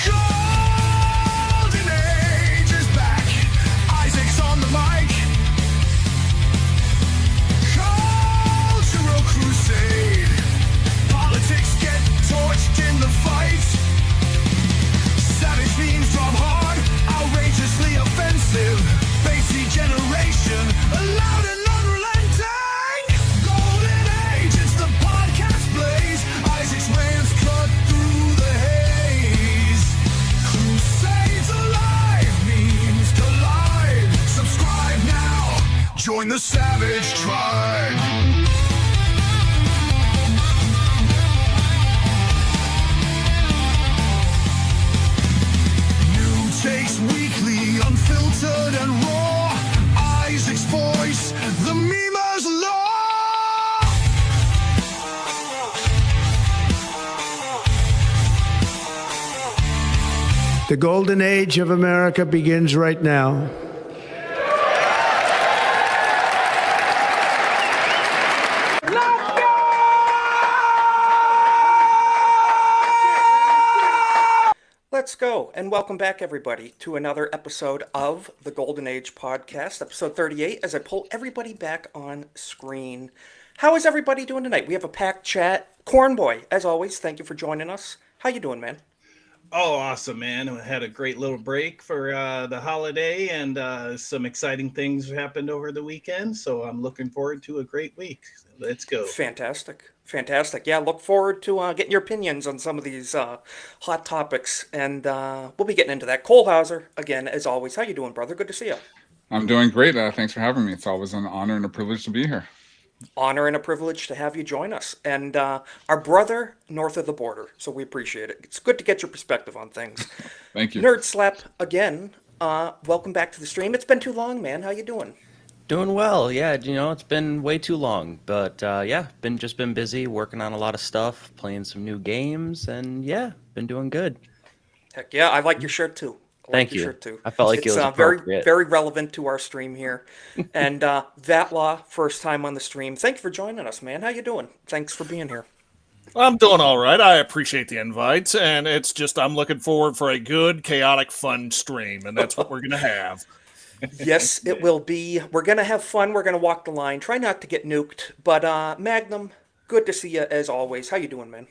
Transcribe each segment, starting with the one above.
Golden Age is back. Isaac's on the mic. Cultural crusade. Politics get torched in the fight. Savage themes drop hard, outrageously offensive. Bassy generation, loud and unrelenting. Golden Age, it's the podcast blaze. Isaac's rants cut through the haze. Crusades alive, memes collide. Subscribe now, join the savage tribe. Takes weekly, unfiltered and raw. Isaac's voice, the memer's law. The golden age of America begins right now. Let's go, and welcome back, everybody, to another episode of the Golden Age Podcast, episode 38, as I pull everybody back on screen. How is everybody doing tonight? We have a packed chat. Cornboy, as always, thank you for joining us. How you doing, man? Oh, awesome, man. I had a great little break for the holiday, and some exciting things happened over the weekend, so I'm looking forward to a great week. Let's go. Fantastic. Yeah, look forward to getting your opinions on some of these hot topics, and we'll be getting into that. Cole Hauser, again, as always. How you doing, brother? Good to see you. I'm doing great. Thanks for having me. It's always an honor and a privilege to be here. Honor and a privilege to have you join us. And our brother north of the border, so we appreciate it. It's good to get your perspective on things. Thank you. Nerd Slap, again, welcome back to the stream. It's been too long, man. How you doing? Doing well, yeah. It's been way too long, but yeah, been busy working on a lot of stuff, playing some new games, and yeah, been doing good. Heck yeah, I like your shirt too. Thank you. Shirt too. I felt like it was very, very relevant to our stream here. And Vatlaw, first time on the stream. Thank you for joining us, man. How you doing? Thanks for being here. I'm doing all right. I appreciate the invite, and it's just I'm looking forward for a good, chaotic, fun stream, and that's what we're gonna have. Yes, it will be. We're going to have fun. We're going to walk the line. Try not to get nuked. But Magnum, good to see you as always. How you doing, man?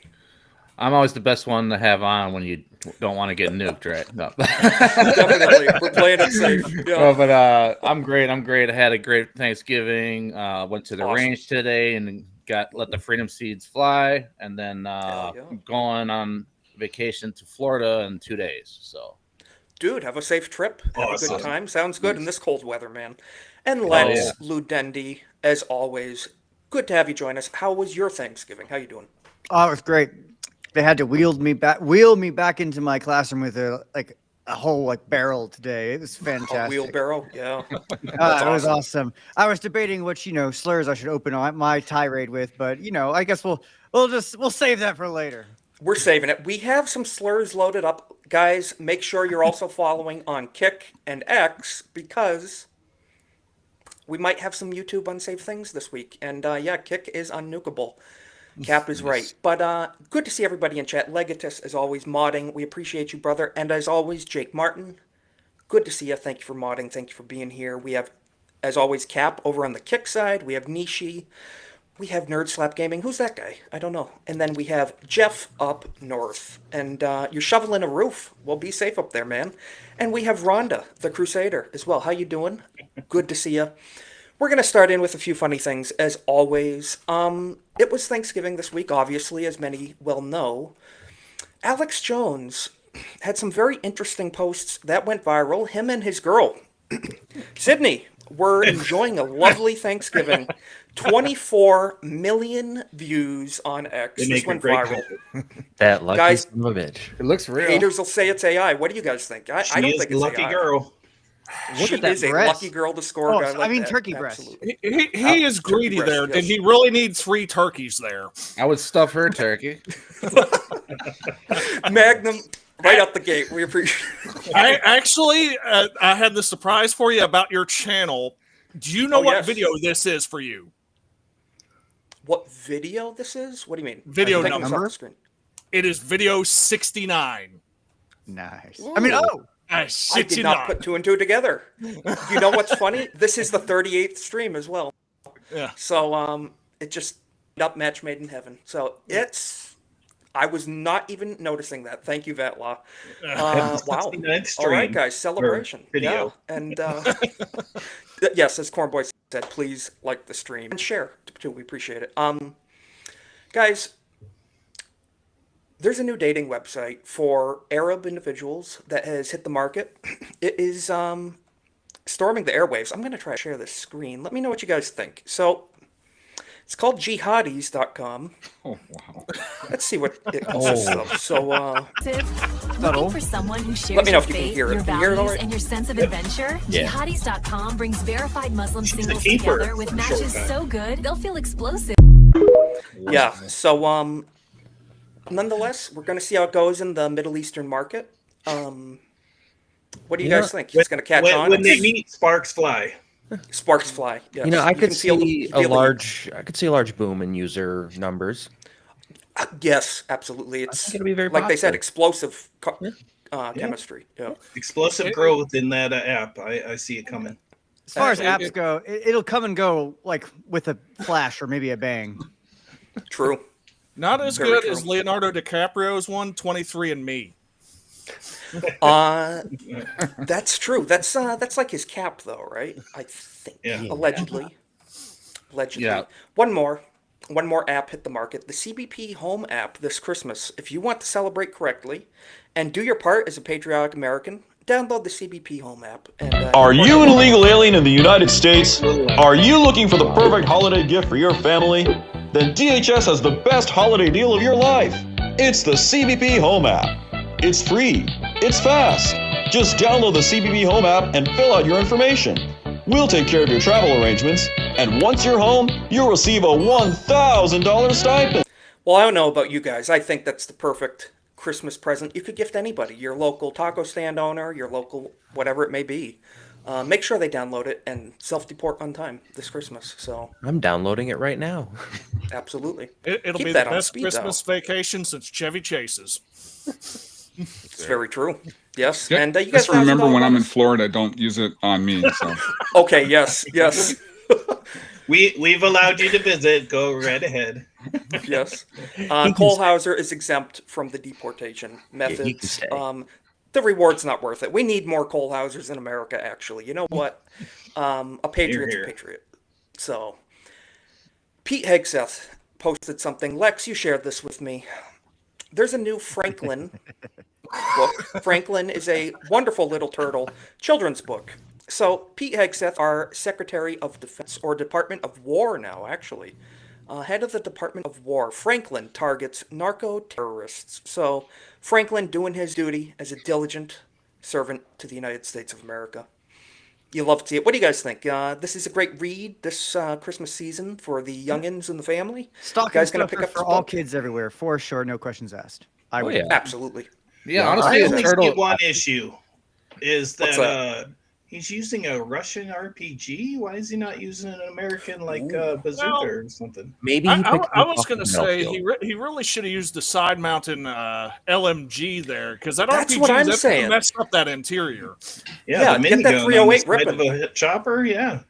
I'm always the best one to have on when you don't want to get nuked, right? No. Definitely. We're playing it safe. Yeah. No, but I'm great. I had a great Thanksgiving. Went to the range today and let the freedom seeds fly. And then going on vacation to Florida in 2 days. So. Dude, have a safe trip. Have a good time. Sounds good in this cold weather, man. And Lex Ludendi, as always, good to have you join us. How was your Thanksgiving? How you doing? Oh, it was great. They had to wheel me back into my classroom with a whole barrel today. It was fantastic. A wheelbarrow, yeah. It was awesome. I was debating which slurs I should open my tirade with, but I guess we'll save that for later. We're saving it. We have some slurs loaded up. Guys, make sure you're also following on Kick and X because we might have some YouTube unsafe things this week. And Kick is unnukable. Cap is right. But good to see everybody in chat. Legatus, as always, modding. We appreciate you, brother. And as always, Jake Martin, good to see you. Thank you for modding. Thank you for being here. We have, as always, Cap over on the Kick side. We have Nishi. We have Nerd Slap Gaming. Who's that guy? I don't know. And then we have Jeff up north. And you're shoveling a roof. Well, be safe up there, man. And we have Rhonda, the Crusader, as well. How you doing? Good to see you. We're going to start in with a few funny things, as always. It was Thanksgiving this week, obviously, as many well know. Alex Jones had some very interesting posts that went viral. Him and his girl, Sydney, were enjoying a lovely Thanksgiving. 24 million views on X. This went viral. That lucky guys, son of a bitch. It looks real. Haters will say it's AI. What do you guys think? I don't think it's lucky AI. Girl. Look She at that is a breast. lucky girl to score a guy like that. turkey breast. Absolutely. He is greedy breast, there. yes. Did he really need 3 turkeys there? I would stuff her turkey. Magnum, right out the gate. We appreciate it. I had the surprise for you about your channel. Do you know what yes. video this is for you? What video this is? What do you mean? Video I think it's number? off the screen. It is video 69. Nice. I mean, oh, I did not put 2 and 2 together. You know what's funny? This is the 38th stream as well. Yeah. So it just up match made in heaven. So I was not even noticing that. Thank you, Vatlaw. Wow. 69th stream All right, guys, celebration. video. Yeah. And yes, as Cornboy said, please like the stream and share too. We appreciate it. Guys, there's a new dating website for Arab individuals that has hit the market. It is storming the airwaves. I'm going to try to share this screen. Let me know what you guys think. So it's called jihadis.com. Oh, wow. Let's see what it consists of. So, looking for someone who shares let me know your if you can faith, hear it. your Can you hear it all values, right? and your sense of adventure? Yeah. Jihadis.com brings verified Muslim She's a singles keeper, together with for matches sure. so good they'll feel explosive. Yeah. So, nonetheless, we're going to see how it goes in the Middle Eastern market. What do you guys think? It's going to catch on? When they meet, sparks fly. Sparks fly. Yes. You know, I could can feel see feel a large boom in user numbers. Yes, absolutely. It's think it'll be very like they said, popular. explosive chemistry. Yeah. Explosive growth in that app. I see it coming. as far as apps go, it'll come and go like with a flash or maybe a bang. True. Not as Very good true. as Leonardo DiCaprio's one, 23andMe. That's true. That's like his cap though, right? I think Yeah. allegedly. Yeah. One more app hit the market. The CBP Home app this Christmas. If you want to celebrate correctly and do your part as a patriotic American, download the CBP Home app. And, Are you an illegal alien in the United States? Are you looking for the perfect holiday gift for your family? Then DHS has the best holiday deal of your life. It's the CBP Home app. It's free. It's fast. Just download the CBP Home app and fill out your information. We'll take care of your travel arrangements, and once you're home, you'll receive a $1,000 stipend. Well, I don't know about you guys. I think that's the perfect Christmas present you could gift anybody. Your local taco stand owner, your local whatever it may be. Make sure they download it and self-deport on time this Christmas. So I'm downloading it right now. absolutely. It'll Keep be that the on best speed Christmas dial. vacation since Chevy Chase's. It's very true. Yes. Yeah, And you guys just remember when I'm in bonus? Florida, don't use it on me. So Okay, yes. We've allowed you to visit. Go right ahead. Yes. Cole Hauser is exempt from the deportation he can methods. stay. The reward's not worth it. We need more Cole Hausers in America, actually. You know what? A patriot's Hear, a hear. patriot. So, Pete Hegseth posted something. Lex, you shared this with me. There's a new Franklin book. Franklin is a wonderful little turtle children's book. So, Pete Hegseth, our Secretary of Defense, or Department of War now, actually, head of the Department of War, Franklin targets narco-terrorists. So, Franklin doing his duty as a diligent servant to the United States of America. You love to see it. What do you guys think? This is a great read this Christmas season for the youngins and the family. Stocking guys gonna stuffer pick up for this all book? kids everywhere, for sure, no questions asked. I would. yeah. Absolutely. Yeah, I honestly, only see turtle. one issue is What's that he's using a Russian RPG. Why is he not using an American bazooka Well, or something? Maybe he picked it I up was off going to the say battlefield. he really should have used the side mounting LMG there because that That's RPG what I'm that's saying. gonna mess up that interior. Yeah, the get that minigun on the 308 side of ripping. a chopper. Yeah.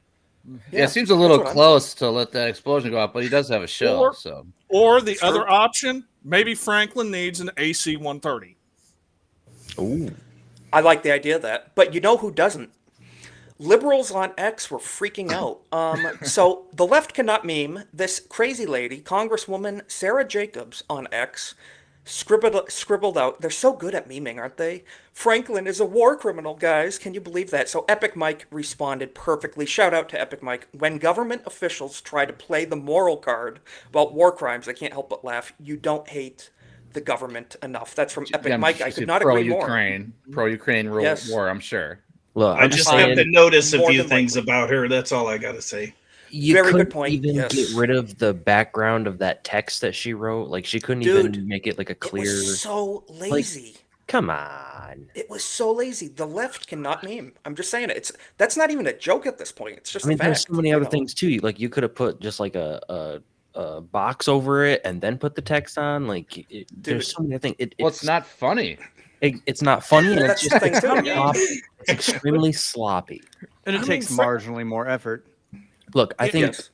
Yeah, it seems a little that's what I'm close to let that explosion go off, but he does have a shell. Or- So Or the Sure. other option, maybe Franklin needs an AC 130. Ooh. I like the idea of that. But you know who doesn't? Liberals on X were freaking out. So the left cannot meme. This crazy lady, Congresswoman Sarah Jacobs on X, scribbled out. They're so good at memeing, aren't they? Franklin is a war criminal, guys. Can you believe that? So Epic Mike responded perfectly. Shout out to Epic Mike. When government officials try to play the moral card about war crimes, I can't help but laugh. You don't hate the government enough. That's from Epic yeah, Mike. I could not agree more. Pro-Ukraine Yes. war. I'm sure. Look, I I'm just saying have to notice a more few than things likely. about her. That's all I got to say. you Very good couldn't point, even yes. get rid of the background of that text that she wrote. Like she couldn't Dude, even make it like a It clear. was so lazy. Come on. It was so lazy. The left cannot meme. I'm just saying it. That's not even a joke at this point. It's just I mean, a fact. there's so many you other know? things too. Like you could have put just like a box over it and then put the text on. Like there's so many things. Well, it's not funny. It's not funny, and That's it's the just thing too. Yeah. sloppy. It's extremely sloppy. And it takes marginally more effort. Look, I think Yes.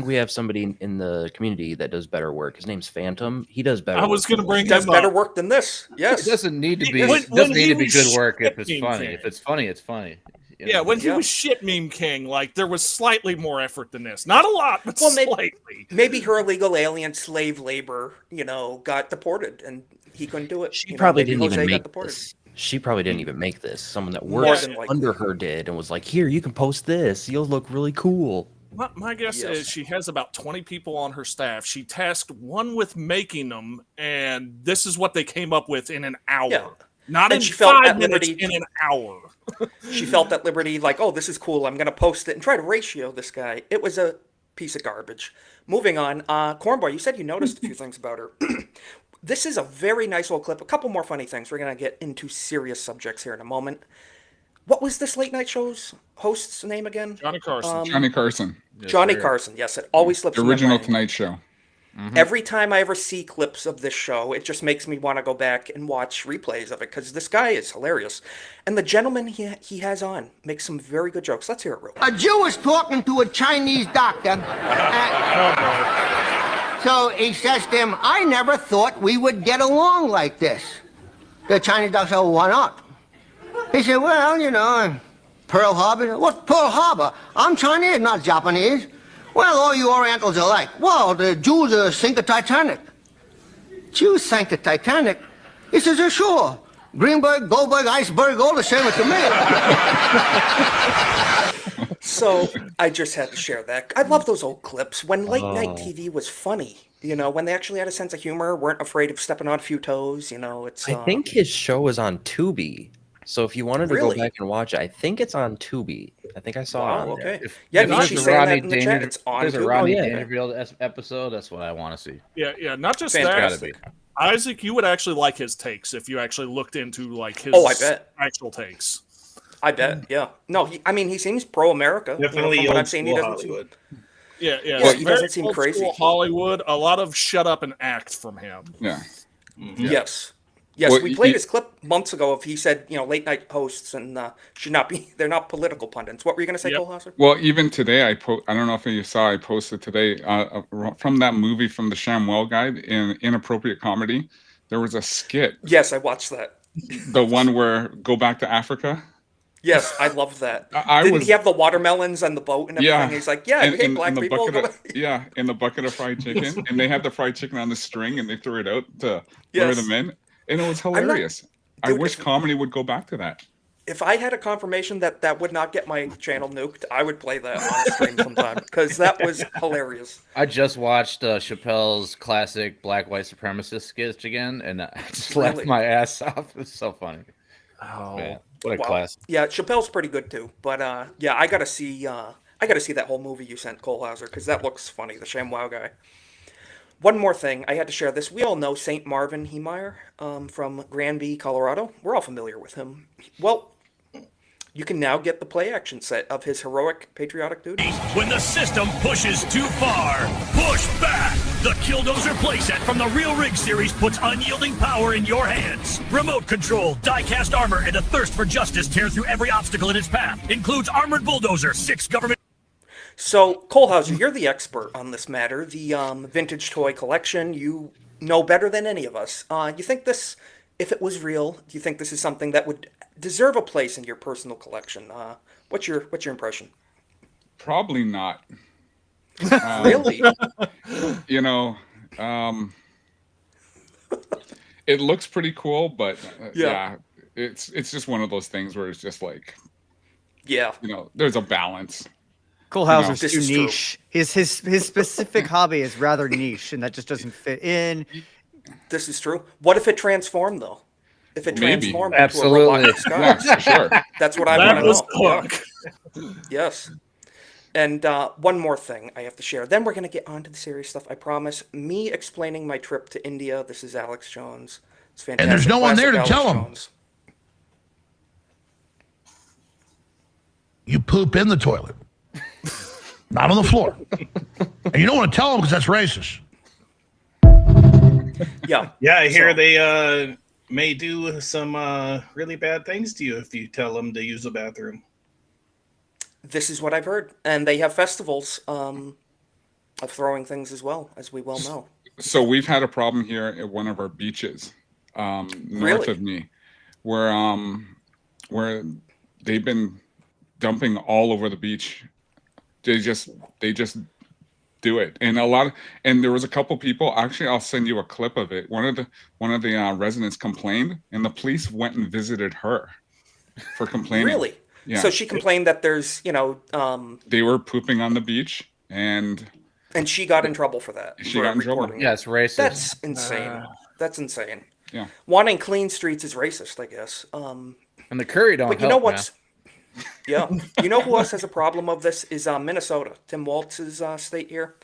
we have somebody in the community that does better work. His name's Phantom. He does better. I was work going to than bring He does him better up. work than this. Yes. It doesn't need to be. When- It when doesn't he need to be was good work if shit it's meme funny. king. If it's funny, it's funny. You Yeah, know? when he Yeah. was shit meme king, like there was slightly more effort than this. Not a lot, but Well, maybe- slightly. Maybe her illegal alien slave labor, got deported and he couldn't do it. She probably maybe didn't Jose even got make deported. this. She probably didn't even make this. Someone that More works than likely. under her did and was like, "Here, you can post this. You'll look really cool." My guess Yes. is she has about 20 people on her staff. She tasked one with making them, and this is what they came up with in an hour. Yeah. Not And in she felt 5 at minutes, liberty- in an hour. She felt at liberty, like, oh, this is cool. I'm going to post it and try to ratio this guy. It was a piece of garbage. Moving on, Cornboy, you said you noticed a few things about her. This is a very nice little clip. A couple more funny things. We're going to get into serious subjects here in a moment. What was this late night show's host's name again? Johnny Carson. Johnny Carson, Johnny Carson. Yes, it always slips the my original mind. Tonight Show. Every time I ever see clips of this show, it just makes me want to go back and watch replays of it because this guy is hilarious. And the gentleman he has on makes some very good jokes. Let's hear it real quick. A Jew was talking to a Chinese doctor. So he says to him, I never thought we would get along like this. The Chinese doctor said, well, why not? He said, well, Pearl Harbor. What's Pearl Harbor? I'm Chinese, not Japanese. Well, all you Orientals are like, well, the Jews sink the Titanic. Jews sank the Titanic? He says, yeah, sure. Greenberg, Goldberg, Iceberg, all the same to me. So I just had to share that. I love those old clips when late night TV was funny. When they actually had a sense of humor, weren't afraid of stepping on a few toes. It's. I think his show is on Tubi. So if you wanted to Really? go back and watch it, I think it's on Tubi. I think I saw it Wow, on there. okay. Yeah, If there's she's a saying Rodney that in the chat. Danger- It's on there's a Tubi. Rodney Oh, yeah. Dangerfield episode. That's what I want to see. Yeah, not just Fantastic. that. Isaac, you would actually like his takes if you actually looked into like his Oh, I bet. actual takes. I bet. Yeah. No, he seems pro-America. Definitely from what old I've seen, he school doesn't seem- Hollywood. Yeah. Yeah, he Very doesn't seem old crazy. school Hollywood. A lot of shut up and act from him. Yeah. Yes. Yes, Well, we played you- his clip months ago. If he said, late night hosts and should not be, they're not political pundits. What were you going to say, Yep. Kohlhauser? Well, even today, I don't know if you saw, I posted today from that movie from the ShamWell Guide in Inappropriate Comedy. There was a skit, Yes, I watched that. the one where Go Back to Africa. Yes, I loved that. I Didn't was- he have the watermelons and the boat and everything? Yeah. He's like, yeah, you hate black the people. bucket of, in the bucket of fried chicken, and they had the fried chicken on the string, and they threw it out to lure Yes. them in, and it was not- hilarious. I Dude, wish if- comedy would go back to that. If I had a confirmation that would not get my channel nuked, I would play that on stream sometime because that was hilarious. I just watched Chappelle's classic Black White Supremacist sketch again, and I just laughed Really? my ass off. It's so funny. Oh, Man, what a wow. classic. Yeah, Chappelle's pretty good too. But yeah, I gotta see that whole movie you sent, Kohlhauser, because that looks funny. The ShamWow guy. One more thing, I had to share this. We all know St. Marvin Heemeyer from Granby, Colorado. We're all familiar with him. Well, you can now get the play-action set of his heroic patriotic duties. When the system pushes too far, push back! The Killdozer playset from the Real Rig series puts unyielding power in your hands. Remote control, die-cast armor, and a thirst for justice tear through every obstacle in its path. Includes armored bulldozer, 6 government... So, Kohlhauser, you're the expert on this matter. The vintage toy collection, you know better than any of us. You think this, if it was real, do you think this is something that would deserve a place in your personal collection? What's your impression? Probably not. Really? It looks pretty cool, but Yeah. it's just one of those things where it's just like, Yeah. there's a balance. Kohlhauser's This too is true. niche. His specific hobby is rather niche, and that just doesn't fit in. This is true. What if it transformed, though? If it Maybe. transformed Absolutely. into a robot in the sky? Yeah, for sure. That's what I That want was to know. Hook. Yeah. Yes. And one more thing I have to share. Then we're going to get on to the serious stuff, I promise. Me explaining my trip to India. This is Alex Jones. It's fantastic. And there's no one there to Classic tell Alex him. Jones. You poop in the toilet, not on the floor. And you don't want to tell them because that's racist. Yeah. Yeah, I hear So- they may do some really bad things to you if you tell them to use a bathroom. This is what I've heard, and they have festivals of throwing things as well, as we well know. So we've had a problem here at one of our beaches, north Really? of me, where they've been dumping all over the beach. They just do it, and and there was a couple people. Actually, I'll send you a clip of it. One of the residents complained, and the police went and visited her for complaining. Really? Yeah. So she complained that there's, They were pooping on the beach, and she got in trouble for that. She got in trouble. reporting it. Yeah, it's racist. That's insane. That's insane. Yeah. Wanting clean streets is racist, I guess. And the curry don't But you help, know what's? Yeah. You know who else has a problem of this is Minnesota. Tim Walz's state here.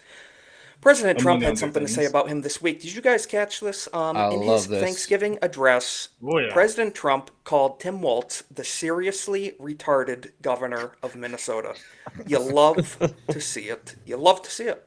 President Among Trump had other something to say things. about him this week. Did you guys catch this? In love his this. Thanksgiving address, Oh, yeah. President Trump called Tim Walz the seriously retarded governor of Minnesota. You love to see it. You love to see it.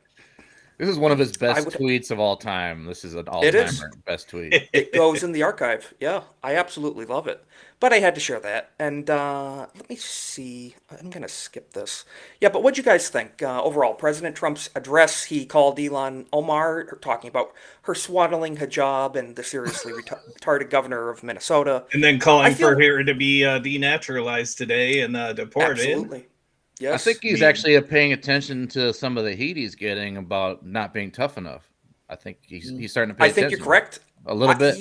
This is one of his best would- tweets of all time. This is an It is. all-timer best tweet. It goes in the archive. Yeah, I absolutely love it. But I had to share that. And let me see. I'm going to skip this. Yeah, but what do you guys think? Overall, President Trump's address, he called Ilhan Omar, talking about her swaddling hijab and the seriously retarded governor of Minnesota. And then calling I feel- for her to be denaturalized today and deported. Absolutely. Yes. I think he's actually paying attention to some of the heat he's getting about not being tough enough. I think he's starting to pay I attention. think you're correct. A little bit.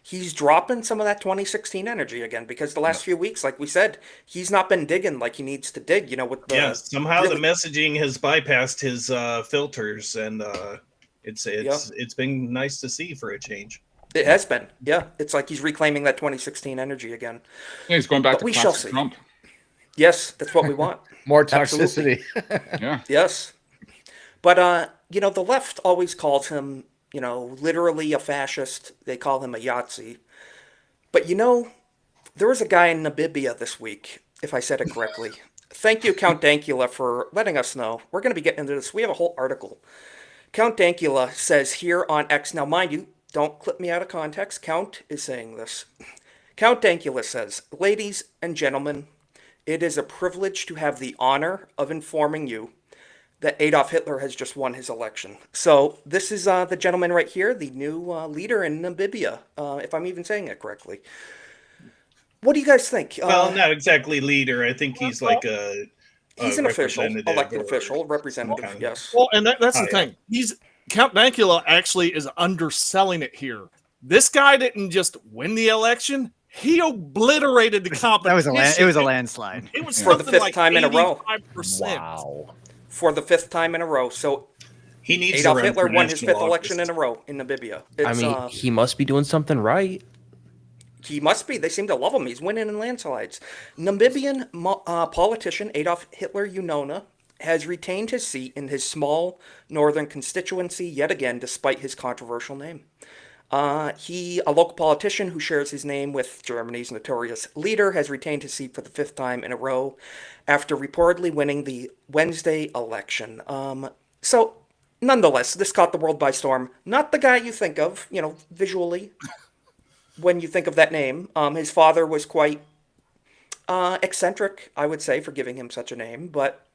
He's dropping some of that 2016 energy again because the last few weeks, like we said, he's not been digging like he needs to dig. With the Somehow really- the messaging has bypassed his filters, and it's been nice to see for a change. It has been. Yeah, it's like he's reclaiming that 2016 energy again. Yeah, he's going back But to we shall classic see. Trump. Yes, that's what we want. More Absolutely. toxicity. Yeah. Yes. But the left always calls him, literally a fascist. They call him a Yahtzee. But there was a guy in Namibia this week, if I said it correctly. Thank you, Count Dankula, for letting us know. We're going to be getting into this. We have a whole article. Count Dankula says here on X, now mind you, don't clip me out of context. Count is saying this. Count Dankula says, "Ladies and gentlemen, it is a privilege to have the honor of informing you that Adolf Hitler has just won his election." So this is the gentleman right here, the new leader in Namibia, if I'm even saying it correctly. What do you guys think? Well, not exactly leader. I think he's like a He's an official, representative elected or official, representative, some kind. yes. Well, and that's the Oh, thing. Count Dankula actually is underselling it here. This guy didn't just win the election; he obliterated the competition. It was a landslide. It was For the something fifth like time in a row. 85%. Wow. For the fifth time in a row. So He needs Adolf to run Hitler for won his national fifth election office. in a row in Namibia. I It's, mean, he must be doing something right. He must be. They seem to love him. He's winning in landslides. Namibian politician Adolf Hitler Unona has retained his seat in his small northern constituency yet again, despite his controversial name. A local politician who shares his name with Germany's notorious leader, has retained his seat for the fifth time in a row after reportedly winning the Wednesday election. So, nonetheless, this caught the world by storm. Not the guy you think of, visually, when you think of that name. His father was quite eccentric, I would say, for giving him such a name, but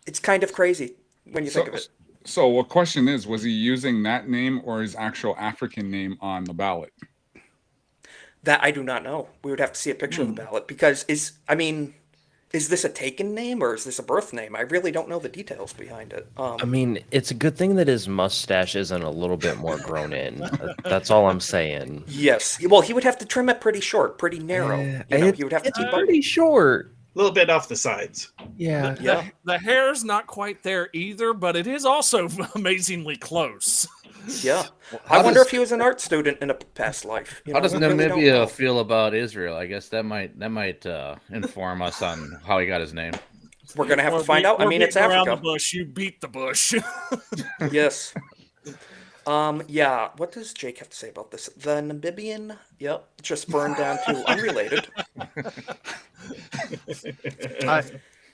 it's kind of crazy when you think of it. So a question is, was he using that name or his actual African name on the ballot? That I do not know. We would have to see a picture of the ballot because is this a taken name or is this a birth name? I really don't know the details behind it. I mean, it's a good thing that his mustache isn't a little bit more grown in. That's all I'm saying. Yes. Well, he would have to trim it pretty short, pretty narrow. He would have to It's keep pretty short. A little bit off the sides. Yeah. Yeah. The hair's not quite there either, but it is also amazingly close. Yeah. I wonder if he was an art student in a past life. How does we really don't know. Namibia feel about Israel? I guess that might inform us on how he got his name. We're gonna have to We're find out. I we're mean, it's beating around Africa. the bush. You beat the bush. Yes. Yeah. What does Jake have to say about this? The Namibian, just burned down to unrelated.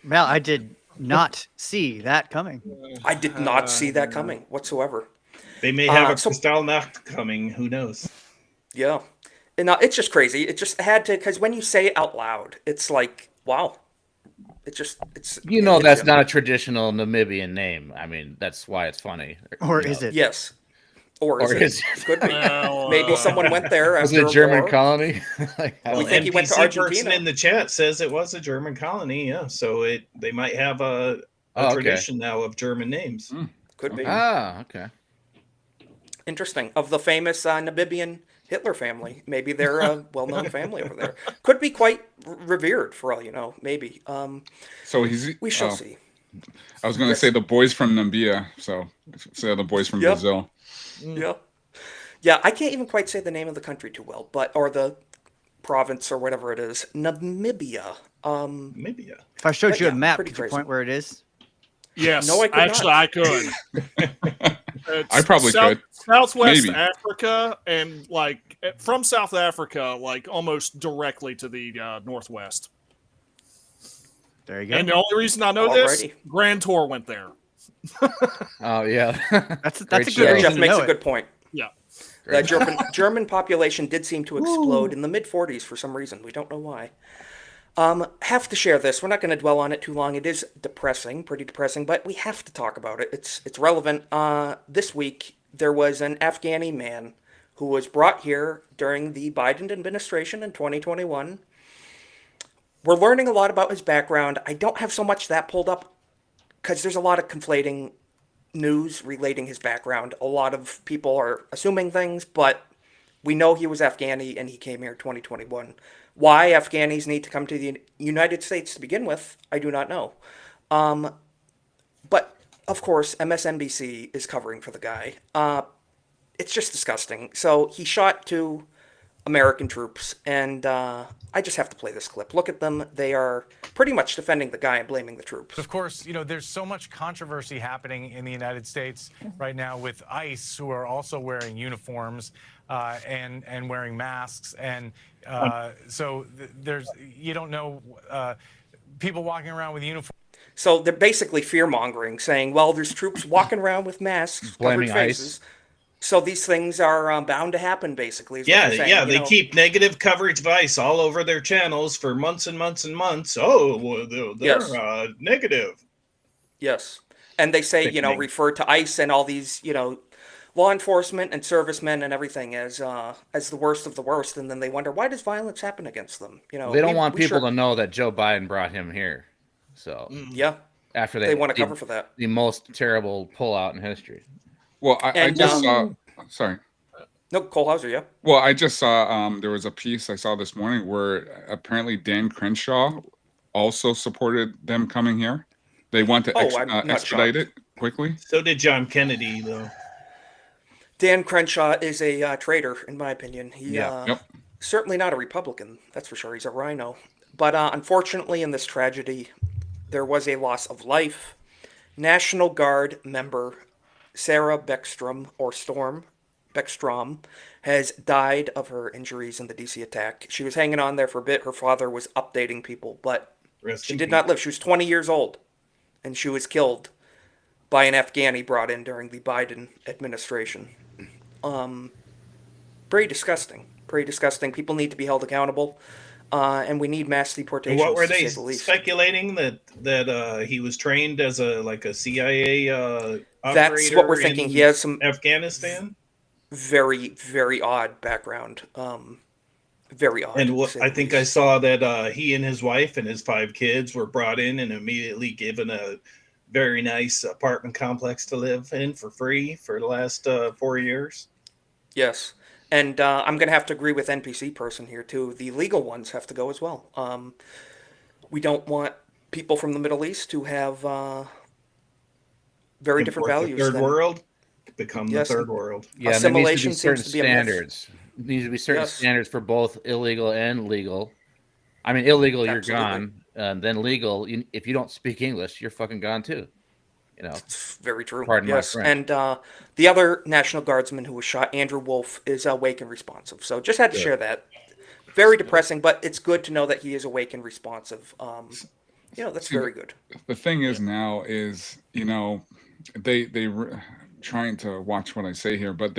Mel, I did not see that coming. I did not see that coming whatsoever. They may have a so- Kristallnacht coming. Who knows? Yeah. And it's just crazy. It just had to, because when you say it out loud, it's like, wow. It hits That's you. not a traditional Namibian name. I mean, that's why it's funny. Or is it? Yes. Or is it? Could be. Well, Maybe someone went there Was after it a German war. colony? We think he went to NPC person Argentina. in the chat says it was a German colony. Yeah, so they might have a okay. tradition now of German names. Could be. Ah, okay. Interesting. Of the famous Namibian Hitler family. Maybe they're a well-known family over there. Could be quite revered for all you know. Maybe. So we shall see. I was going to say the boys from Namibia. So the boys from Brazil. Yeah. Yeah, I can't even quite say the name of the country too well, or the province or whatever it is. Namibia. Namibia. If I showed you a map, pretty could you crazy. point where it is? Yes, No, I could actually, not. I could. I probably could. Southwest Maybe. Africa, and like from South Africa, like almost directly to the northwest. There you go. And the only reason I know this, Alrighty. Grand Tour went there. Oh yeah, That's a Great good show. reason Jeff to makes know a it. good point. Yeah. The German population did seem to explode in the mid-40s for some reason. We don't know why. Have to share this. We're not going to dwell on it too long. It is depressing, pretty depressing, but we have to talk about it. It's relevant. This week, there was an Afghani man who was brought here during the Biden administration in 2021. We're learning a lot about his background. I don't have so much that pulled up because there's a lot of conflating news relating his background. A lot of people are assuming things, but we know he was Afghani and he came here in 2021. Why Afghanis need to come to the United States to begin with, I do not know. But, of course, MSNBC is covering for the guy. It's just disgusting. So he shot 2 American troops, and I just have to play this clip. Look at them. They are pretty much defending the guy and blaming the troops. Of course, there's so much controversy happening in the United States right now with ICE, who are also wearing uniforms and wearing masks. And so you don't know people walking around with uniforms. So they're basically fear-mongering, saying, well, there's troops walking around with masks, Blaming covered faces. ICE. So these things are bound to happen, basically. Is what Yeah, they're saying, yeah, you they know. keep negative coverage of ICE all over their channels for months and months and months. Oh, well, they're Yes. negative. Yes. And they say, Sickening. refer to ICE and all these, law enforcement and servicemen and everything as the worst of the worst. And then they wonder, why does violence happen against them? They don't want people to know that Joe Biden brought him here. So Yeah. after They want to cover for that. the most terrible pullout in history. Well, I just saw. Sorry. No, Cole Hauser, yeah. Well, I just saw there was a piece I saw this morning where apparently Dan Crenshaw also supported them coming here. They want to I'm not expedite shocked. it quickly. So did John Kennedy, though. Dan Crenshaw is a traitor, in my opinion. He Yep. certainly not a Republican, that's for sure. He's a rhino. But unfortunately, in this tragedy, there was a loss of life. National Guard member Sarah Beckstrom, or Storm Beckstrom, has died of her injuries in the DC attack. She was hanging on there for a bit. Her father was updating people, but she did not live. She was 20 years old, and she was killed by an Afghani brought in during the Biden administration. Pretty disgusting. Pretty disgusting. People need to be held accountable, and we need mass deportations. What were to they say the least. speculating that he was trained as a CIA operator? That's what we're thinking. in He has some Afghanistan. very, very odd background. Very odd. And to say I the think I least. saw that he and his wife and his 5 kids were brought in and immediately given a very nice apartment complex to live in for free for the last 4 years. Yes. And I'm going to have to agree with NPC person here, too. The legal ones have to go as well. We don't want people from the Middle East to have very different Import values. The third than- world become Yes. the third world. Yeah, and there needs to Assimilation be certain seems to be a myth. standards. There needs to be certain Yes. standards for both illegal and legal. I mean, illegal, you're Absolutely. gone. And then legal, if you don't speak English, you're fucking gone too. It's very true. Pardon my Yes. French. And the other National Guardsman who was shot, Andrew Wolf, is awake and responsive. So just had to share that. Very depressing, but it's good to know that he is awake and responsive. That's very good. The thing is now is they trying to watch what I say here, but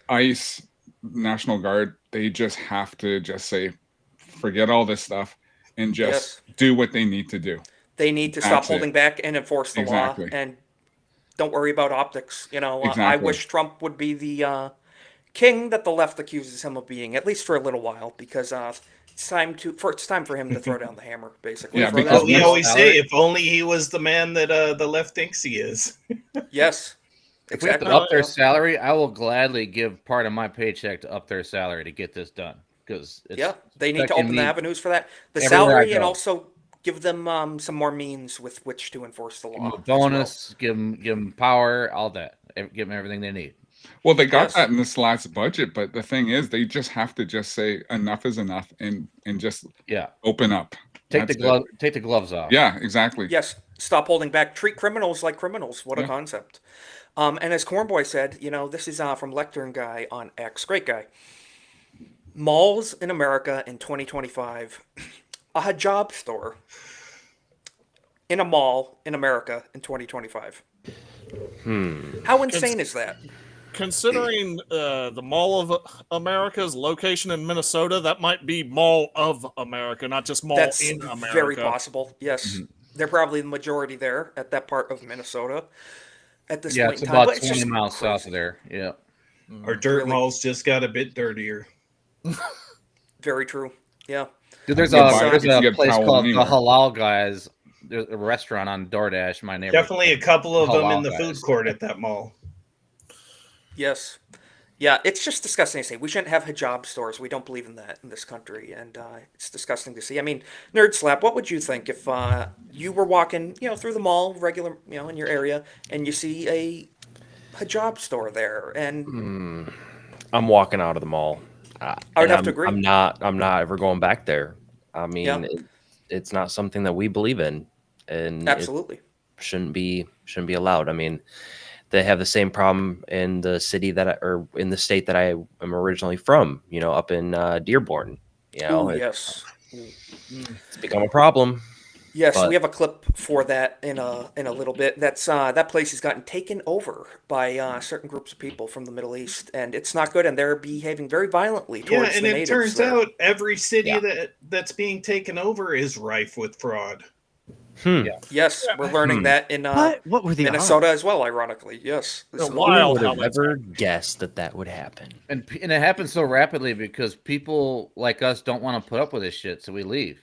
ICE National Guard, they just have to just say, forget all this stuff and just do what they need to do. They need to stop That's holding it. back and enforce the law, Exactly. and don't worry about optics. You know, I Exactly. wish Trump would be the king that the left accuses him of being, at least for a little while, because it's time for him to throw down the hammer, basically. Yeah, Throw because down We the always hammer. say, if only he was the man that the left thinks he is. Yes. If we have to up their salary, I will gladly give part of my paycheck to up their salary to get this done. Because they need to open the avenues for that. The everywhere I salary, and go. also give them some more means with which to enforce the law. Give them a bonus, give them power, all that. Give them everything they need. Well, they got that in this last budget, but the thing is, they just have to just say enough is enough and just open up. Take the gloves off. Yeah, exactly. Yes, stop holding back. Treat criminals like criminals. What a concept. And as Cornboy said, you know, this is from Lectern Guy on X. Great guy. Malls in America in 2025. A hijab store in a mall in America in 2025. How insane is that? Considering the Mall of America's location in Minnesota, that might be Mall of America, not just Mall That's in America. very possible. Yes, they're probably the majority there at that part of Minnesota at this point it's in time. about But it's 20 just miles crazy. south of there. Yeah. Our dirt malls just got a bit dirtier. Very true. Yeah. Dude, there's Yeah, a get place towel called anywhere. the Halal Guys. There's a restaurant on DoorDash in my neighborhood. Definitely a couple of them in Halal the Guys. food court at that mall. Yes. Yeah, it's just disgusting to see. We shouldn't have hijab stores. We don't believe in that in this country, and it's disgusting to see. I mean, Nerd Slap, what would you think if you were walking, you know, through the mall, regular, you know, in your area, and you see a hijab store there, and I'm walking out of the mall. I would and have to agree. I'm not ever going back there. I mean, Yeah. it's not something that we believe in, and Absolutely. it shouldn't be allowed. I mean, they have the same problem in the city or in the state that I am originally from. You know, up in Dearborn. You know, Ooh, yes. it's become a problem. Yes, but- we have a clip for that in a little bit. That's that place has gotten taken over by certain groups of people from the Middle East, and it's not good. And they're behaving very violently Yeah, towards and the it natives turns there. out every city that's being taken over is rife with fraud. Yes, we're learning that in What were the Minnesota as well. Ironically, yes. This is Who wild would how have that's ever guessed that would happen? And it happens so rapidly because people like us don't want to put up with this shit, so we leave.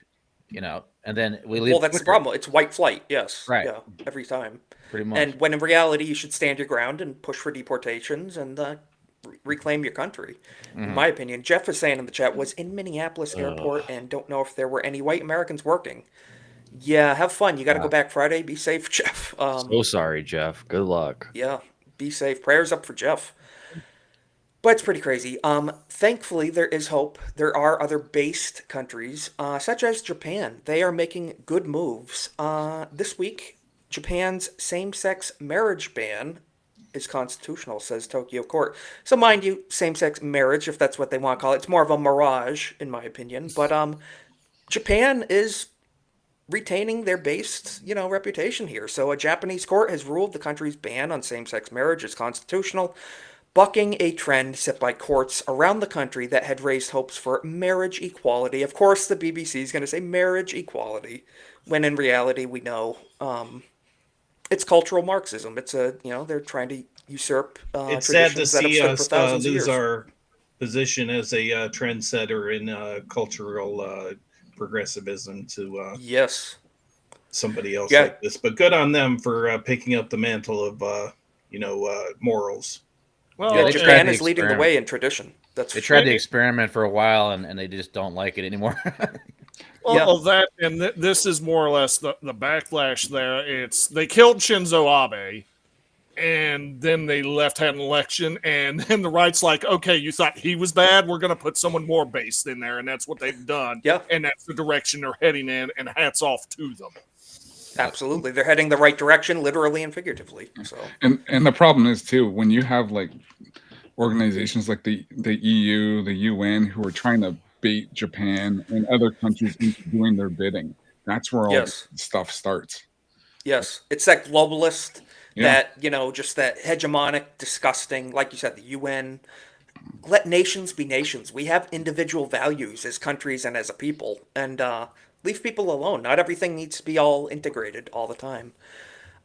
You know, and then we leave. Well, that's the quicker. problem. It's white flight. Yes. Right. Yeah. Every time. Pretty much. And when in reality, you should stand your ground and push for deportations and reclaim your country. In my opinion, Jeff is saying in the chat was in Minneapolis airport and don't know if there were any white Americans working. Yeah, have fun. You got to go back Friday. Be safe, Jeff. So sorry, Jeff. Good luck. Yeah, be safe. Prayers up for Jeff. But it's pretty crazy. Thankfully, there is hope. There are other based countries, such as Japan. They are making good moves. This week, Japan's same-sex marriage ban is constitutional, says Tokyo Court. So mind you, same-sex marriage, if that's what they want to call it, it's more of a mirage, in my opinion. But Japan is retaining their based, reputation here. So a Japanese court has ruled the country's ban on same-sex marriage is constitutional, bucking a trend set by courts around the country that had raised hopes for marriage equality. Of course, the BBC is going to say marriage equality, when in reality we know it's cultural Marxism. It's they're trying to usurp It's sad to traditions that have see stood for us thousands of lose years. our position as a trendsetter in cultural progressivism to Yes. somebody else Yeah. like this. But good on them for picking up the mantle of morals. Well, Yeah, they Japan tried to is leading the experiment. way in tradition. That's They for tried sure. to experiment for a while, and they just don't like it anymore. Well, that and this is more or less the backlash there. It's they killed Shinzo Abe, and then they had an election, and then the right's like, okay, you thought he was bad, we're going to put someone more based in there, and that's what they've done. Yeah. And that's the direction they're heading in, and hats off to them. Absolutely. They're heading the right direction, literally and figuratively. So And the problem is too, when you have like organizations like the EU, the UN, who are trying to bait Japan and other countries into doing their bidding, that's where all Yes. this stuff starts. yes, it's that globalist, Yeah. that just that hegemonic, disgusting, like you said, the UN. let nations be nations. We have individual values as countries and as a people, and leave people alone. Not everything needs to be all integrated all the time.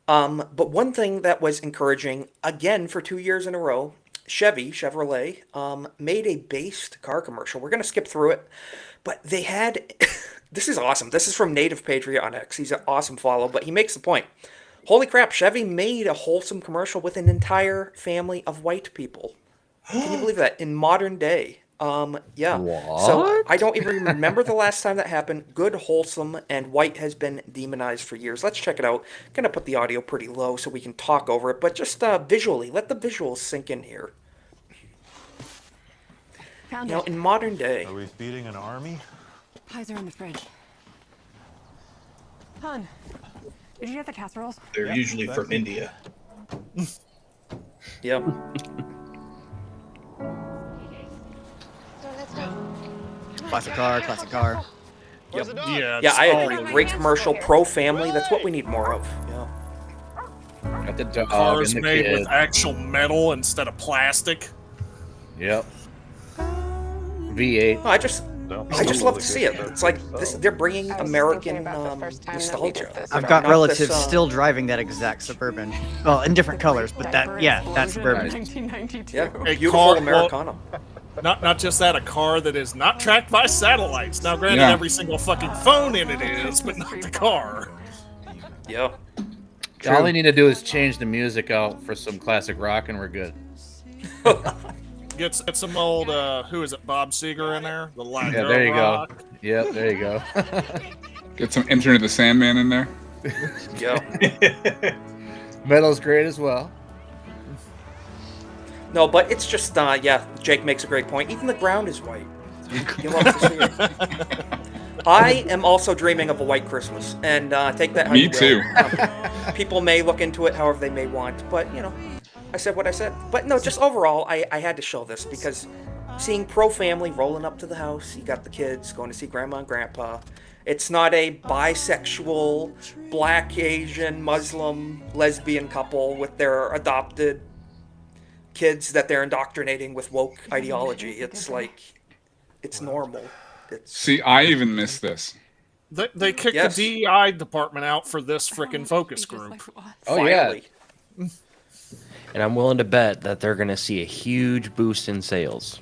But one thing that was encouraging, again for 2 years in a row, Chevrolet, made a based car commercial. We're going to skip through it, but they had, this is awesome. This is from Native Patriot on X. He's an awesome follow, but he makes the point. Holy crap, Chevy made a wholesome commercial with an entire family of white people. Can you believe that? In modern day. Yeah. So I don't even remember the last time that happened. Good, wholesome, and white has been demonized for years. Let's check it out. Gonna put the audio pretty low so we can talk over it, but just visually, let the visuals sink in here. Found You know, it. in modern day. Are we feeding an army? Pies are in the fridge. Hun, did you get the casseroles? They're usually from India. Yep. Classic car, classic car. Yep. Yeah, Yeah, it's I all- agree. Great commercial, pro family. That's what we need more of. Yeah. Got the dog Cars and the made kid. with actual metal instead of plastic. Yep. V8. No, I just love to see it. It's like this. They're bringing American nostalgia. I've got Not relatives this, still driving that exact Suburban. Well, in different colors, but that Suburban. Yeah, A beautiful car- Americana. Not just that, a car that is not tracked by satellites. Now, granted, Yeah. every single fucking phone in it is, but not the car. Yeah. All they need to do is change the music out for some classic rock, and we're good. Get some old, who is it, Bob Seger in there? The Light Yeah, there you Rock. go. Yep, there you go. Get some Enter the Sandman in there. Yeah. Metal's great as well. No, but it's just, yeah, Jake makes a great point. Even the ground is white. You love to see it. I am also dreaming of a white Christmas, and take that how Me you will. too. People may look into it however they may want, but, you know, I said what I said. But no, just overall, I had to show this because seeing pro family rolling up to the house, you got the kids going to see grandma and grandpa. It's not a bisexual, black, Asian, Muslim, lesbian couple with their adopted kids that they're indoctrinating with woke ideology. It's like, it's normal. It's, See, I even missed this. They kicked Yes. the DEI department out for this freaking focus group. Oh, finally. yeah. And I'm willing to bet that they're going to see a huge boost in sales.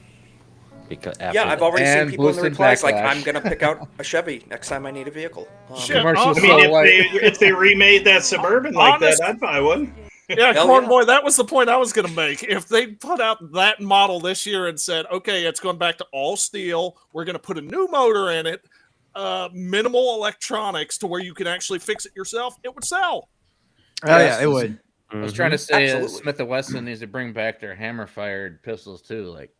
Because after Yeah, I've that. already seen And people in the boosted replies like, backlash. I'm going to pick out a Chevy next time I need a vehicle. Shit, Commercial honest- I mean, so white. if they remade that Suburban like Honest- that, I'd buy one. Yeah, Hell Corn yeah. Boy, that was the point I was going to make. If they put out that model this year and said, okay, it's going back to all steel, we're going to put a new motor in it, minimal electronics to where you can actually fix it yourself, it would sell. Oh yeah, it would. I was trying to say Absolutely. Smith & Wesson needs to bring back their hammer-fired pistols too. Like,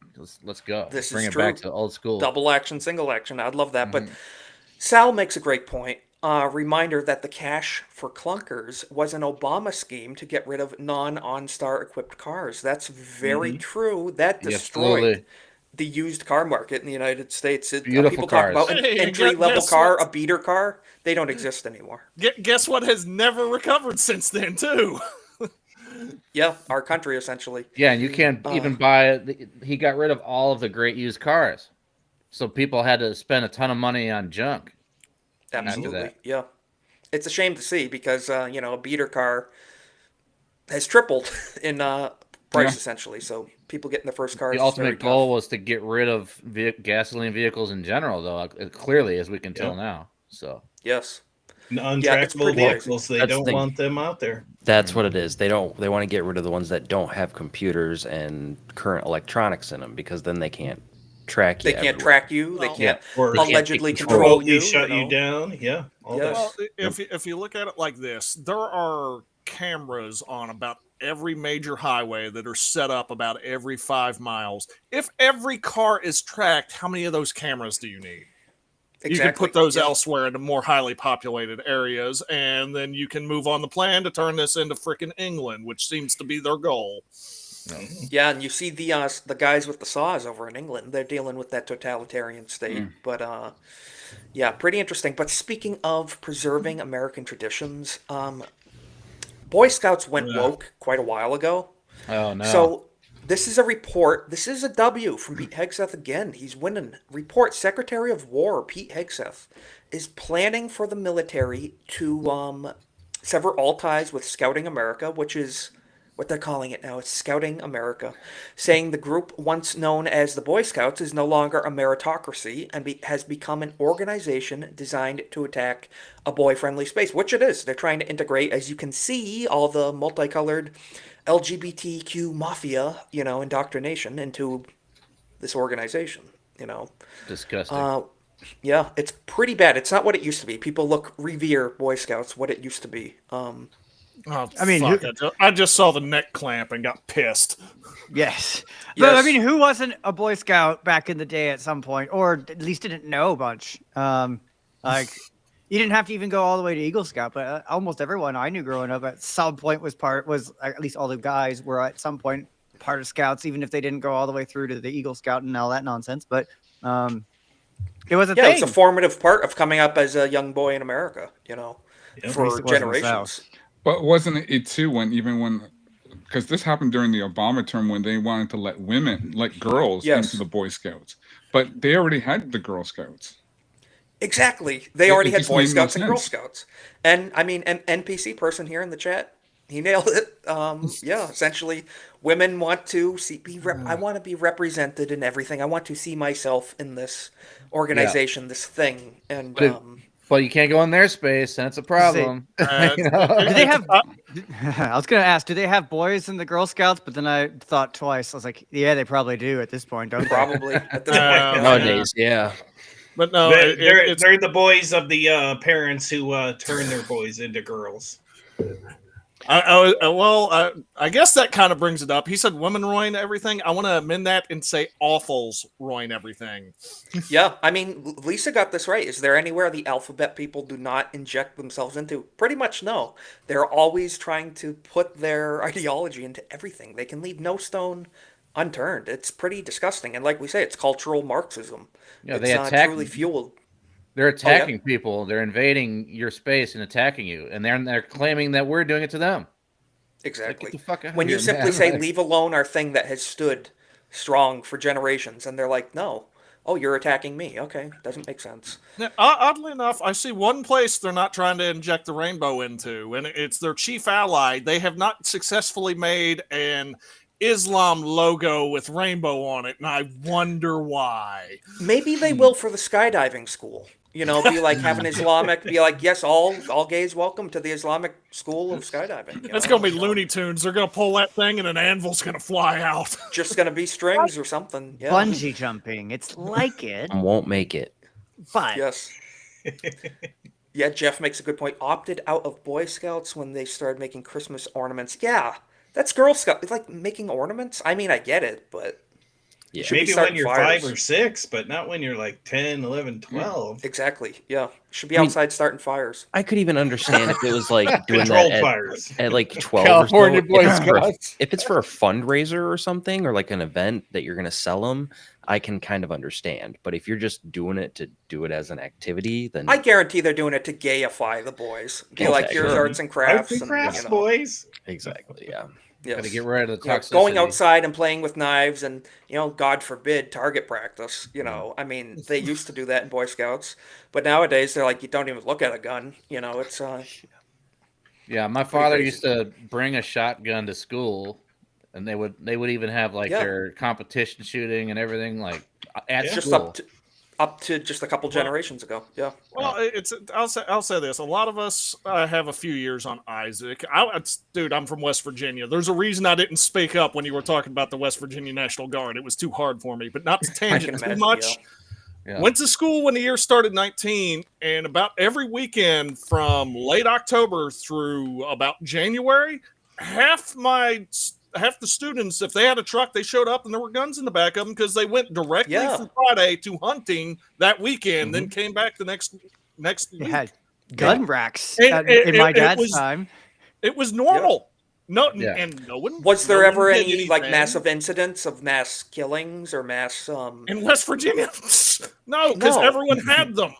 let's go. This bring is it back true. to old school. Double action, single action. I'd love that. But Sal makes a great point. Reminder that the cash for clunkers was an Obama scheme to get rid of non-OnStar equipped cars. That's very true. That Yeah, destroyed absolutely. the used car market in the United States. Beautiful people cars. talk about an Hey, entry-level guess car, what? a beater car. They don't exist anymore. Guess what has never recovered since then, too? Yeah, our country essentially. Yeah, and you can't even buy it. He got rid of all of the great used cars, so people had to spend a ton of money on junk. Absolutely, that. yeah. It's a shame to see because you know, a beater car has tripled in price essentially. So people getting their first cars. The is very ultimate tough. goal was to get rid of gasoline vehicles in general, though. Clearly, as we can tell now. So Yes. Non-trackable pretty vehicles, they That's don't the- want them out there. That's what it is. They want to get rid of the ones that don't have computers and current electronics in them because then they can't track you. They can't everywhere. track you. They can't Or allegedly take control remotely you. shut you you know? down. Yeah. All Yes. that. Well, if you look at it like this, there are cameras on about every major highway that are set up about every 5 miles. If every car is tracked, how many of those cameras do you need? You can put those yeah. elsewhere in the more highly populated areas, and then you can move on the plan to turn this into frickin' England, which seems to be their goal. Yeah, and you see the guys with the saws over in England. They're dealing with that totalitarian state. But yeah, pretty interesting. But speaking of preserving American traditions, Boy Scouts went woke quite a while ago. Oh no! So This is a report. This is a W from Pete Hegseth again. He's winning. Report: Secretary of War Pete Hegseth is planning for the military to sever all ties with Scouting America, which is what they're calling it now. It's Scouting America, saying the group once known as the Boy Scouts is no longer a meritocracy and has become an organization designed to attack a boy-friendly space, which it is. They're trying to integrate, as you can see, all the multicolored LGBTQ mafia, indoctrination into this organization, Disgusting. Yeah, it's pretty bad. It's not what it used to be. People revere Boy Scouts, what it used to be. Oh, I mean, I just saw the neck clamp and got pissed. Yes. Yes. But I mean, who wasn't a Boy Scout back in the day at some point, or at least didn't know a bunch? Like, you didn't have to even go all the way to Eagle Scout, but almost everyone I knew growing up at some point was at least all the guys were at some point part of Scouts, even if they didn't go all the way through to the Eagle Scout and all that nonsense. But it was a thing. It's a formative part of coming up as a young boy in America, for generations. But wasn't it too because this happened during the Obama term when they wanted to let girls into the Boy Scouts, but they already had the Girl Scouts. Exactly. They already had just Boy made no Scouts and Girl sense. Scouts. And I mean, an NPC person here in the chat, he nailed it. Essentially, women want to I want to be represented in everything. I want to see myself in this organization, this thing. And but you can't go in their space, and it's a problem. Do they have? I was gonna ask, do they have boys in the Girl Scouts? But then I thought twice. I was like, yeah, they probably do at this point, don't they? Probably at this point. Nowadays, yeah. But no, they're the boys of the parents who turn their boys into girls. I guess that kind of brings it up. He said women ruin everything. I want to amend that and say awfuls ruin everything. Yeah, I mean, Lisa got this right. Is there anywhere the alphabet people do not inject themselves into? Pretty much no. They're always trying to put their ideology into everything. They can leave no stone unturned. It's pretty disgusting. And like we say, it's cultural Marxism. Yeah, it's they attack. Truly fueled. They're attacking people. They're invading your space and attacking you, and they're claiming that we're doing it to them. Exactly. Like, get the fuck out when of you here, simply man. say, leave alone our thing that has stood strong for generations, and they're like, no. Oh, you're attacking me. Okay, doesn't make sense. Now, oddly enough, I see one place they're not trying to inject the rainbow into, and it's their chief ally. They have not successfully made an Islam logo with rainbow on it, and I wonder why. Maybe they will for the skydiving school. Be like have an Islamic, be like, yes, all gays welcome to the Islamic school of skydiving. It's going to be Looney Tunes. They're going to pull that thing and an anvil's going to fly out. Just going to be strings or something. Yeah. Bungee jumping. It's like it. Won't make it. But yes. Yeah, Jeff makes a good point. Opted out of Boy Scouts when they started making Christmas ornaments. Yeah, that's Girl Scout. It's like making ornaments. I mean, I get it, but... Yeah. Maybe when you're 5 or 6, but not when you're like 10, 11, 12. Exactly. Yeah. Should be outside starting fires. I could even understand if it was like doing Controlled that fires. at like 12 California or so. Boy Scouts. If it's for a fundraiser or something, or like an event that you're going to sell them, I can kind of understand. But if you're just doing it to do it as an activity, then I guarantee they're doing it to gayify the boys. Be like, here's arts and crafts. Arts and crafts, boys. Exactly, yeah. Yes. Got to get rid of the toxicity. Going outside and playing with knives and, God forbid, target practice. I mean, they used to do that in Boy Scouts. But nowadays, they're like, you don't even look at a gun. It's... Yeah, my father used to bring a shotgun to school, and they would even have their competition shooting and everything at just school. Up to just a couple generations ago. Yeah. Well, I'll say this. A lot of us have a few years on Isaac. Dude, I'm from West Virginia. There's a reason I didn't speak up when you were talking about the West Virginia National Guard. It was too hard for me, but not to tangent too much. Yeah. Went to school when the year started 19, and about every weekend from late October through about January, half the students, if they had a truck, they showed up and there were guns in the back of them because they went directly from Friday to hunting that weekend, then came back the next week. had gun racks And in my dad's time. It was normal. And no one was there no ever one did any anything. massive incidents of mass killings or mass in West Virginia? No, because everyone had them.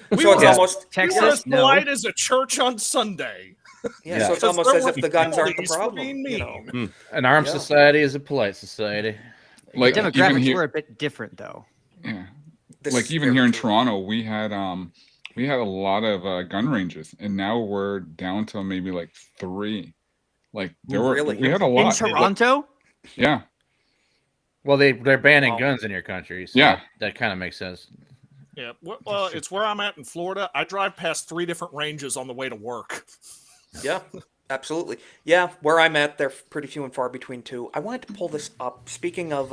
We So it's were almost we were as polite as a church on Sunday. Yeah, so it's almost as if the guns aren't the problem. You know? An armed society is a polite society. Like The even demographics here, were a bit different, though. yeah. This Like is even very here in true. Toronto, we had a lot of gun ranges, and now we're down to maybe like 3. Like Really? we had a lot In Toronto? Yeah. Well, they're banning guns in your country, so Yeah. that kind of makes sense. Yeah, well, it's where I'm at in Florida. I drive past 3 different ranges on the way to work. Yeah, absolutely. Yeah, where I'm at, they're pretty few and far between too. I wanted to pull this up. Speaking of,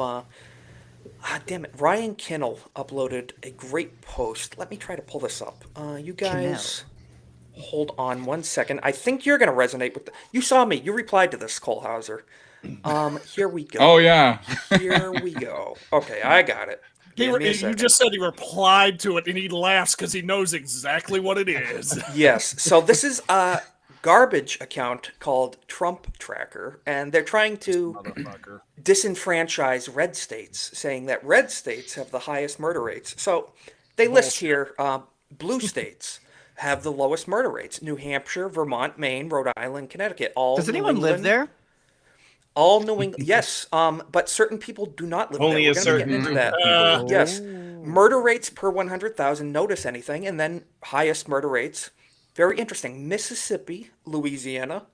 damn it, Ryan Kinnell uploaded a great post. Let me try to pull this up. You guys, hold on one second. I think you're going to resonate with you saw me. You replied to this, Cole Hauser. Here we go. Oh yeah. Here we go. Okay, I got it. Give me a You second. just said he replied to it, and he laughs because he knows exactly what it is. Yes. So this is a garbage account called Trump Tracker, and they're trying to disenfranchise red states, saying that red states have the highest murder rates. So they list here blue states have the lowest murder rates: New Hampshire, Vermont, Maine, Rhode Island, Connecticut. All Does New anyone live England- there? All New England, yes, but certain people do not live Only there. a We're gonna get certain into group that. of people. Yes, murder rates per 100,000. Notice anything, and then highest murder rates. Very interesting. Mississippi, Louisiana,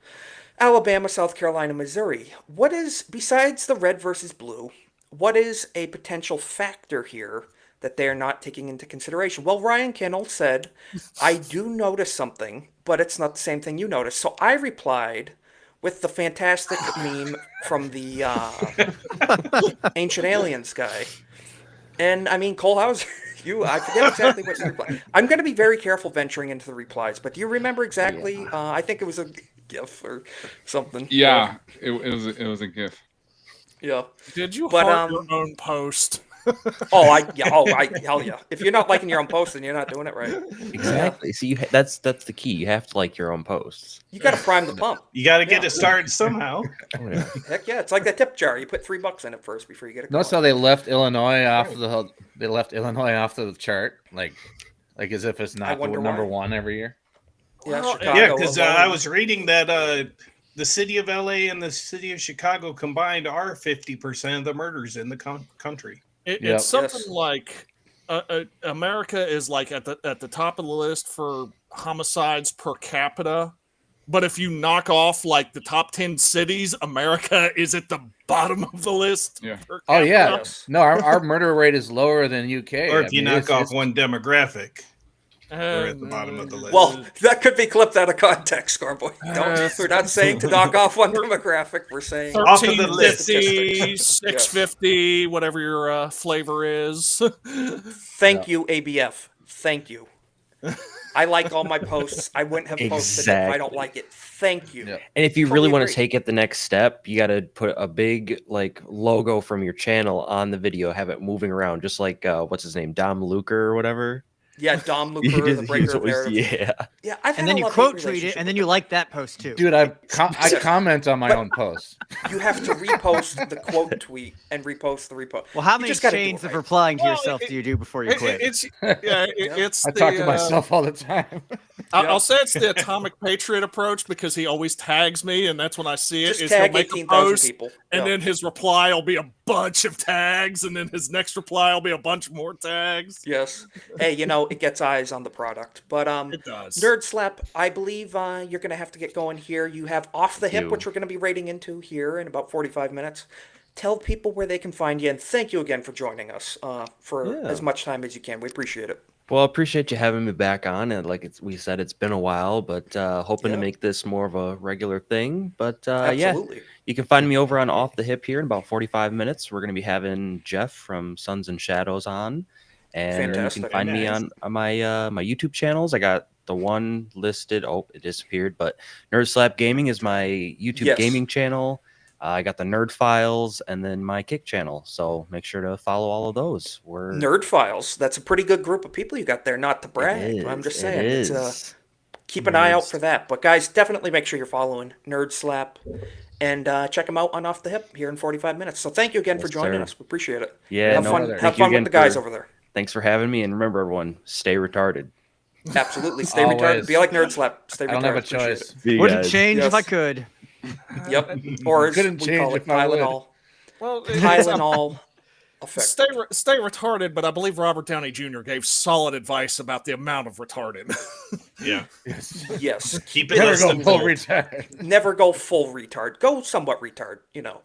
Alabama, South Carolina, Missouri. What is, besides the red versus blue, what is a potential factor here that they are not taking into consideration? Well, Ryan Kinnell said, I do notice something, but it's not the same thing you noticed. So I replied with the fantastic meme from the Ancient Aliens guy. And I mean, Cole Hauser, I forget exactly what you replied. I'm going to be very careful venturing into the replies, but do you remember exactly? I think it was a GIF or something. Yeah, it was a GIF. Yeah. Did you But, heart your own post? hell yeah. If you're not liking your own post, then you're not doing it right. Exactly. See, that's the key. You have to like your own posts. You got to prime the pump. You got to get it started somehow. Oh, yeah. Heck yeah, it's like that tip jar. You put $3 in it first before you get it. Notice how they left Illinois off the chart, like as if it's not number one every year. Yeah, because I was reading that the city of LA and the city of Chicago combined are 50% of the murders in the country. It's something like America is like at the top of the list for homicides per capita. But if you knock off like the top 10 cities, America is at the bottom of the list. Yeah. Oh yeah. No, our murder rate is lower than UK. Or if you knock off one demographic, we're at the bottom of the list. Well, that could be clipped out of context, Scarboy. We're not saying to knock off one demographic. We're saying 1350, 650, whatever your flavor is. Thank you, ABF. Thank you. I like all my posts. I wouldn't have posted it if I don't like it. Thank you. And if you Totally really want agree. to take it the next step, you got to put a big like logo from your channel on the video, have it moving around, just like what's his name, Dom Luker or whatever. Yeah, Dom Luker, the breaker of narrative. Yeah. I've had And then a you love-hate quote tweet it, relationship and with then you like that post too. Dude, I comment on my own posts. You have to repost the quote tweet and repost the repost. Well, how You many just gotta do chains it of right. replying to yourself do you do before you quit? It's I talk to myself all the time. I'll say it's the Atomic Patriot approach because he always tags me, and that's when I see it. Just Is tag he'll make a 18,000 post, people. and Yeah. then his reply will be a bunch of tags, and then his next reply will be a bunch more tags. Yes. Hey, it gets eyes on the product. But It does. Nerd Slap, I believe you're going to have to get going here. You have Off the Hip, you. which we're going to be raiding into here in about 45 minutes. Tell people where they can find you, and thank you again for joining us for as much time as you can. We appreciate it. Well, I appreciate you having me back on. And like we said, it's been a while, but hoping to Yeah. make this more of a regular thing. But yeah, Absolutely. you can find me over on Off the Hip here in about 45 minutes. We're going to be having Jeff from Suns and Shadows on. And you Fantastic. can find me on my my YouTube channels. I got the one listed. Oh, it disappeared. But Nerd Slap Gaming is my YouTube Yes. gaming channel. I got the Nerd Files and then my Kick channel. So make sure to follow all of those. We're Nerd Files. That's a pretty good group of people you got there. Not to brag. I'm just saying. It's, keep an eye out for that. But guys, definitely make sure you're following Nerd Slap and check them out on Off the Hip here in 45 minutes. So thank you again for Yes, joining sir. us. We appreciate it. Yeah, have no, fun, thank have you fun with again the guys for- over there. Thanks for having me. And remember, everyone, stay retarded. Absolutely. Stay retarded. Be like Nerd Slap. Stay retarded. I don't have a Appreciate choice. it. Wouldn't change if I Yes. could. Yep. Or as Couldn't we change call it, if I would. Tylenol. Well, Tylenol effect. Stay retarded, but I believe Robert Downey Jr. gave solid advice about the amount of retarded. Yeah. Yes. Keep it Never less go than full gold. retard. Never go full retard. Go somewhat retard, you know.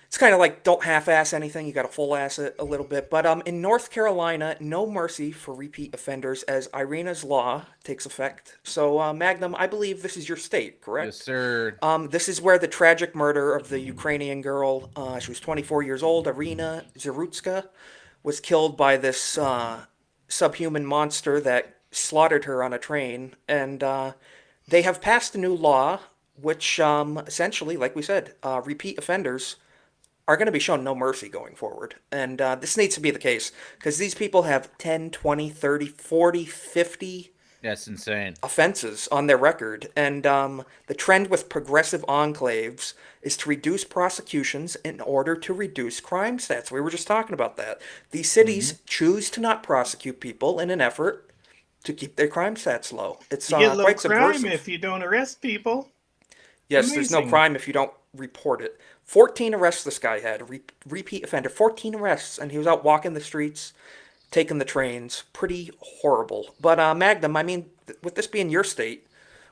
It's kind of like don't half-ass anything. You got to full-ass it a little bit. But in North Carolina, no mercy for repeat offenders as Irina's law takes effect. So, Magnum, I believe this is your state, correct? Yes, sir. This is where the tragic murder of the Ukrainian girl, she was 24 years old, Irina Zerutska, was killed by this subhuman monster that slaughtered her on a train. And they have passed a new law, which essentially, like we said, repeat offenders are going to be shown no mercy going forward. And this needs to be the case because these people have 10, 20, 30, 40, 50 That's insane. offenses on their record. And the trend with progressive enclaves is to reduce prosecutions in order to reduce crime stats. We were just talking about that. These cities choose to not prosecute people in an effort to keep their crime stats low. It's You get low quite crime subversive. if you don't arrest people. Yes, there's no Amazing. crime if you don't report it. 14 arrests this guy had, repeat offender. 14 arrests, and he was out walking the streets, taking the trains. Pretty horrible. But Magnum, I mean, with this being your state,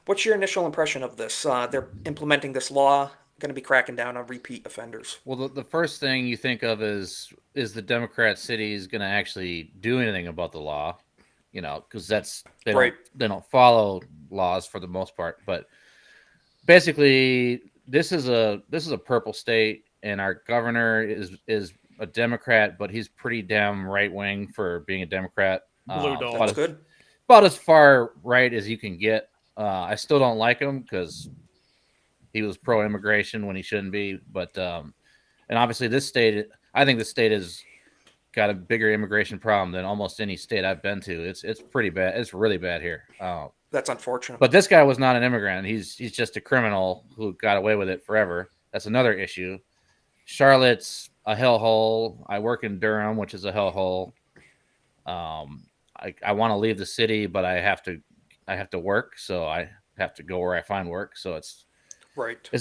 what's your initial impression of this? They're implementing this law, going to be cracking down on repeat offenders. Well, the first thing you think of is the Democrat cities going to actually do anything about the law? You know, because they Right. don't follow laws for the most part. But basically, this is a purple state, and our governor is a Democrat, but he's pretty damn right wing for being a Democrat. Blue dog. That's good. About as far right as you can get. I still don't like him because he was pro-immigration when he shouldn't be. But and obviously, this state, I think the state has got a bigger immigration problem than almost any state I've been to. It's pretty bad. It's really bad here. That's unfortunate. But this guy was not an immigrant. He's just a criminal who got away with it forever. That's another issue. Charlotte's a hellhole. I work in Durham, which is a hellhole. I want to leave the city, but I have to work, so I have to go where I find work. So it's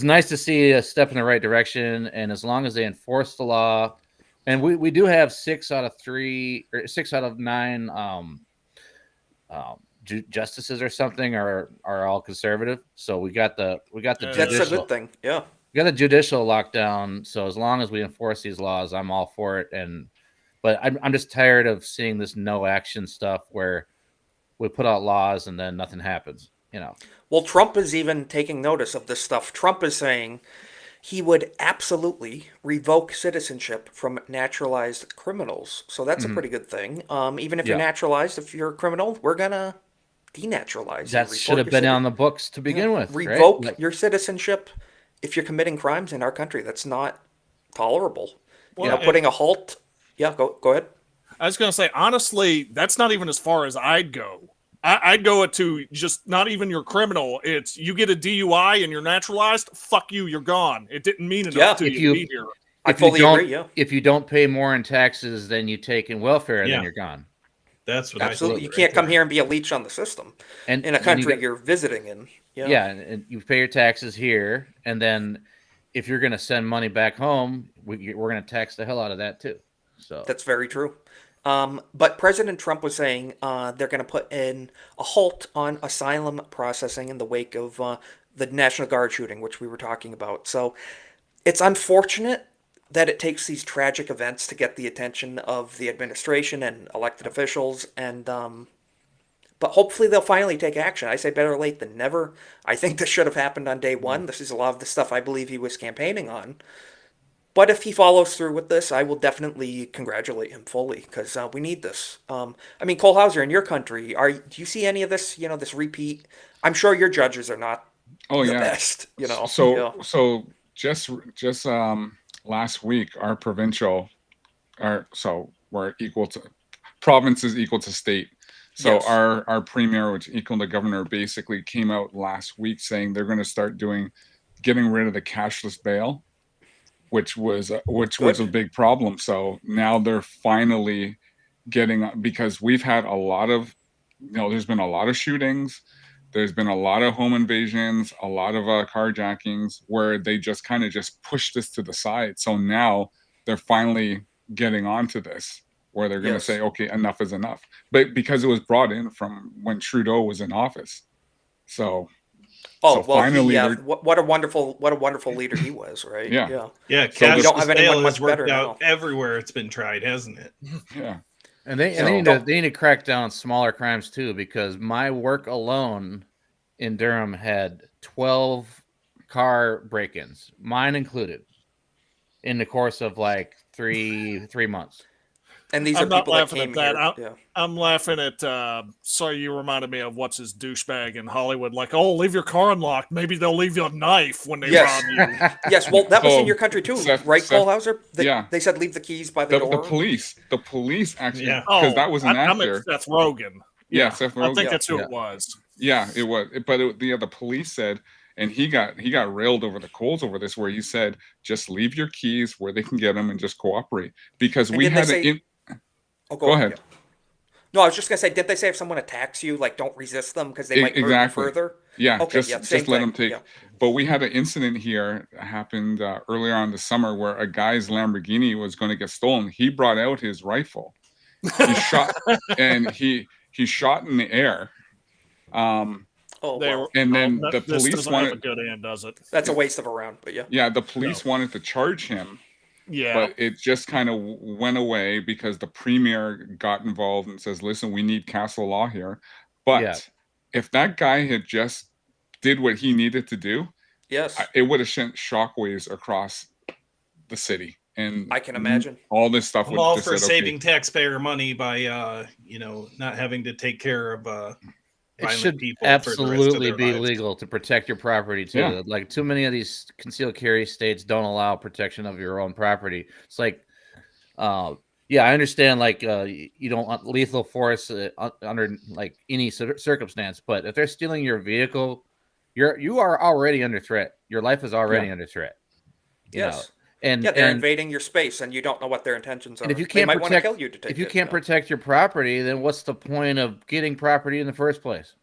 nice to see a step in the right direction. And as long as they enforce the law, and we do have 6 out of 9 justices or something are all conservative. So we got the judicial. That's a good thing. Yeah. We got the judicial lockdown. So as long as we enforce these laws, I'm all for it. But I'm just tired of seeing this no action stuff where we put out laws and then nothing happens. You know. Well, Trump is even taking notice of this stuff. Trump is saying he would absolutely revoke citizenship from naturalized criminals. So that's a pretty good thing. Even if you're naturalized, if you're a criminal, we're going to denaturalize you. That should have been on the books to begin with. Revoke right? your citizenship if you're committing crimes in our country. That's not tolerable. Well, putting a halt. Yeah, go ahead. I was going to say, honestly, that's not even as far as I'd go. I'd go to just not even your criminal. It's you get a DUI and you're naturalized. Fuck you, you're gone. It didn't mean enough to you to be here. I fully agree. Yeah. If you don't pay more in taxes than you take in welfare, then you're gone. That's what absolutely. You can't come here and be a leach on the system and in a country you're visiting in. Yeah, and you pay your taxes here, and then if you're going to send money back home, we're going to tax the hell out of that too. So that's very true. But President Trump was saying they're going to put in a halt on asylum processing in the wake of the National Guard shooting, which we were talking about. So it's unfortunate that it takes these tragic events to get the attention of the administration and elected officials. And but hopefully they'll finally take action. I say better late than never. I think this should have happened on day one. This is a lot of the stuff I believe he was campaigning on. But if he follows through with this, I will definitely congratulate him fully because we need this. I mean, Cole Hauser, in your country, do you see any of this? This repeat. I'm sure your judges are not the best. So just last week, our provincial, we're equal to province is equal to state. So Yes. our premier, which equal to governor, basically came out last week saying they're going to start getting rid of the cashless bail, which was a big problem. So now they're finally getting, because we've had a lot of there's been a lot of shootings. There's been a lot of home invasions, a lot of carjackings where they just kind of just push this to the side. So now they're finally getting onto this where they're going to say, okay, enough is enough. But because it was brought in from when Trudeau was in office. So finally, what a wonderful leader he was, right? Yeah. So we don't have anyone much worked better out now. everywhere it's been tried, hasn't it? Yeah. And they need to crack down on smaller crimes too, because my work alone in Durham had 12 car break-ins, mine included, in the course of like three months. And these I'm are not people that laughing came at that. here. I'm laughing at. Sorry, you reminded me of what's his douchebag in Hollywood. Like, oh, leave your car unlocked. Maybe they'll leave you a knife when they rob you. Yes, well, that was in your country too, right, Cole Hauser? Yeah. They said leave the keys by the door. The police actually, Yeah. because that was an I actor. meant Seth Rogen. Yeah, Seth Rogen. I think that's who it was. Yeah, it was. But the police said, and he got railed over the coals over this, where he said, just leave your keys where they can get them and just cooperate. Because we had go ahead. Yeah. No, I was just gonna say, didn't they say if someone attacks you, like don't resist them because they might hurt you further? Yeah, okay, just let them take. Yeah. But we had an incident here that happened earlier on this summer where a guy's Lamborghini was going to get stolen. He brought out his rifle. He shot and he shot in the air. And then the police wanted have a good end, does it? That's a waste of a round, but yeah. Yeah, the police wanted to charge him. Yeah. But it just kind of went away because the premier got involved and says, listen, we need castle law here. But if that guy had just did what he needed to do, it would have sent shockwaves across the city. And I can imagine all this stuff. I'm all for saving taxpayer money by, not having to take care of it should people absolutely for be lives. legal to protect your property too. Yeah. Like too many of these concealed carry states don't allow protection of your own property. It's like, I understand. Like you don't want lethal force under like any circumstance, but if they're stealing your vehicle, you are already under threat. Your life is already under threat. You know? And they're invading your space, and you don't know what their intentions are. And if you can't want to kill you to take if you can't protect your property, then what's the point of getting property in the first place?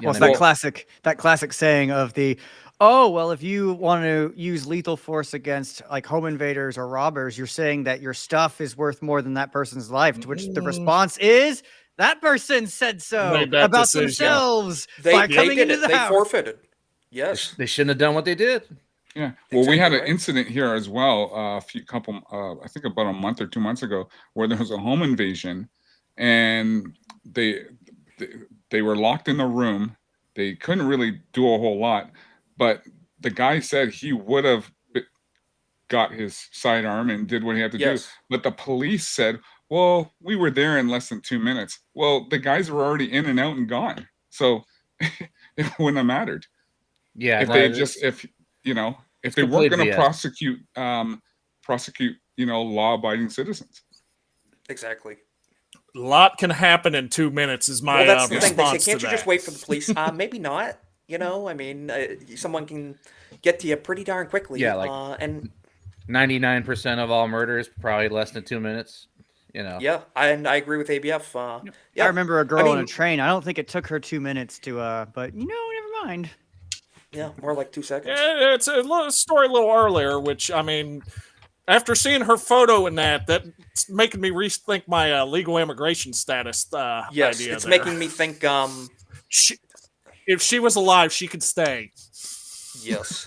Well, it's that classic saying of if you want to use lethal force against like home invaders or robbers, you're saying that your stuff is worth more than that person's life. To which the response is that person said so about themselves by coming into the house. They forfeited. Yes, they shouldn't have done what they did. Yeah. Well, we had an incident here as well. I think about a month or 2 months ago, where there was a home invasion, and they were locked in a room. They couldn't really do a whole lot, but the guy said he would have got his sidearm and did what he had to do. But the police said, well, we were there in less than 2 minutes. Well, the guys were already in and out and gone. So it wouldn't have mattered. Yeah. If they weren't going to prosecute, law-abiding citizens. Exactly. A lot can happen in 2 minutes is my that's the thing. They response say, can't to you that. just wait for the police? Maybe not. Someone can get to you pretty darn quickly. Yeah, and 99% of all murders probably less than 2 minutes. Yeah, and I agree with ABF. I remember a girl on a train. I don't think it took her 2 minutes but never mind. Yeah, more like 2 seconds. Yeah, it's a story a little earlier, which, after seeing her photo in that's making me rethink my legal immigration status yes, idea it's there. making me think... if she was alive, she could stay. Yes.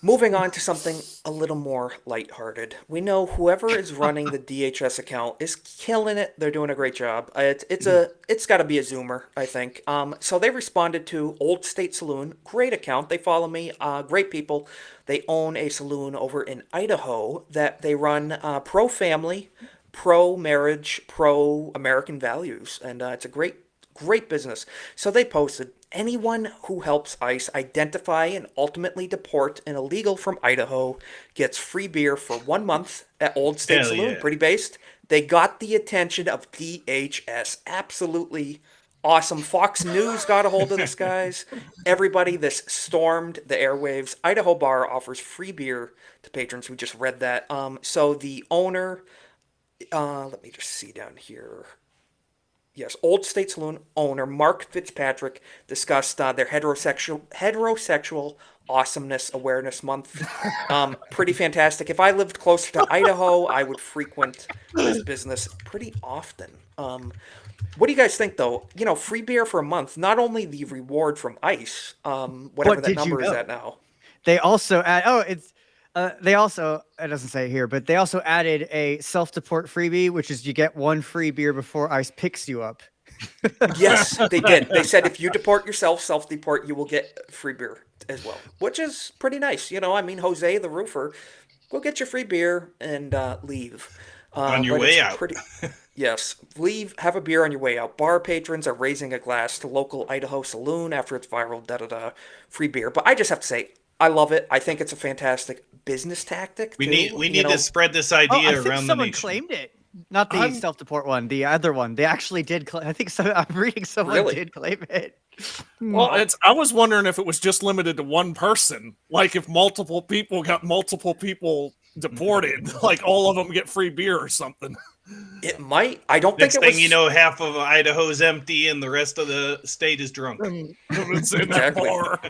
Moving on to something a little more lighthearted. We know whoever is running the DHS account is killing it. They're doing a great job. It's got to be a Zoomer, I think. So they responded to Old State Saloon. Great account. They follow me. Great people. They own a saloon over in Idaho that they run pro-family, pro-marriage, pro-American values. And it's a great business. So they posted, anyone who helps ICE identify and ultimately deport an illegal from Idaho gets free beer for 1 month at Old State Saloon. Yeah. Pretty based. They got the attention of DHS. Absolutely awesome. Fox News got a hold of this, guys. Everybody, this stormed the airwaves. Idaho Bar offers free beer to patrons. We just read that. So the owner, let me just see down here. Yes, Old State Saloon owner Mark Fitzpatrick discussed their heterosexual awesomeness awareness month. Pretty fantastic. If I lived closer to Idaho, I would frequent this business pretty often. What do you guys think, though? You know, free beer for a month. Not only the reward from ICE, whatever What that did you number is know? at now. They also add. Oh, it's. They also. It doesn't say it here, but they also added a self-deport freebie, which is you get one free beer before ICE picks you up. Yes, they did. They said if you deport yourself, self-deport, you will get free beer as well, which is pretty nice. You know, I mean, Jose the roofer, go get your free beer and leave. On your but way it's out. Yes, leave, have a beer on your way out. Bar patrons are raising a glass to local Idaho saloon after its viral free beer. But I just have to say, I love it. I think it's a fantastic business tactic. We too, need to spread this Oh, idea I think around the someone nation. claimed it. Not the self-deport one, the other one. They actually did. I think so. I'm reading someone Really? did claim it. Well, I was wondering if it was just limited to one person. Like if multiple people got multiple people deported, like all of them get free beer or something. It might. I don't Next think it thing was. you know, half of Idaho's empty and the rest of the state is drunk. It's in that Exactly. bar.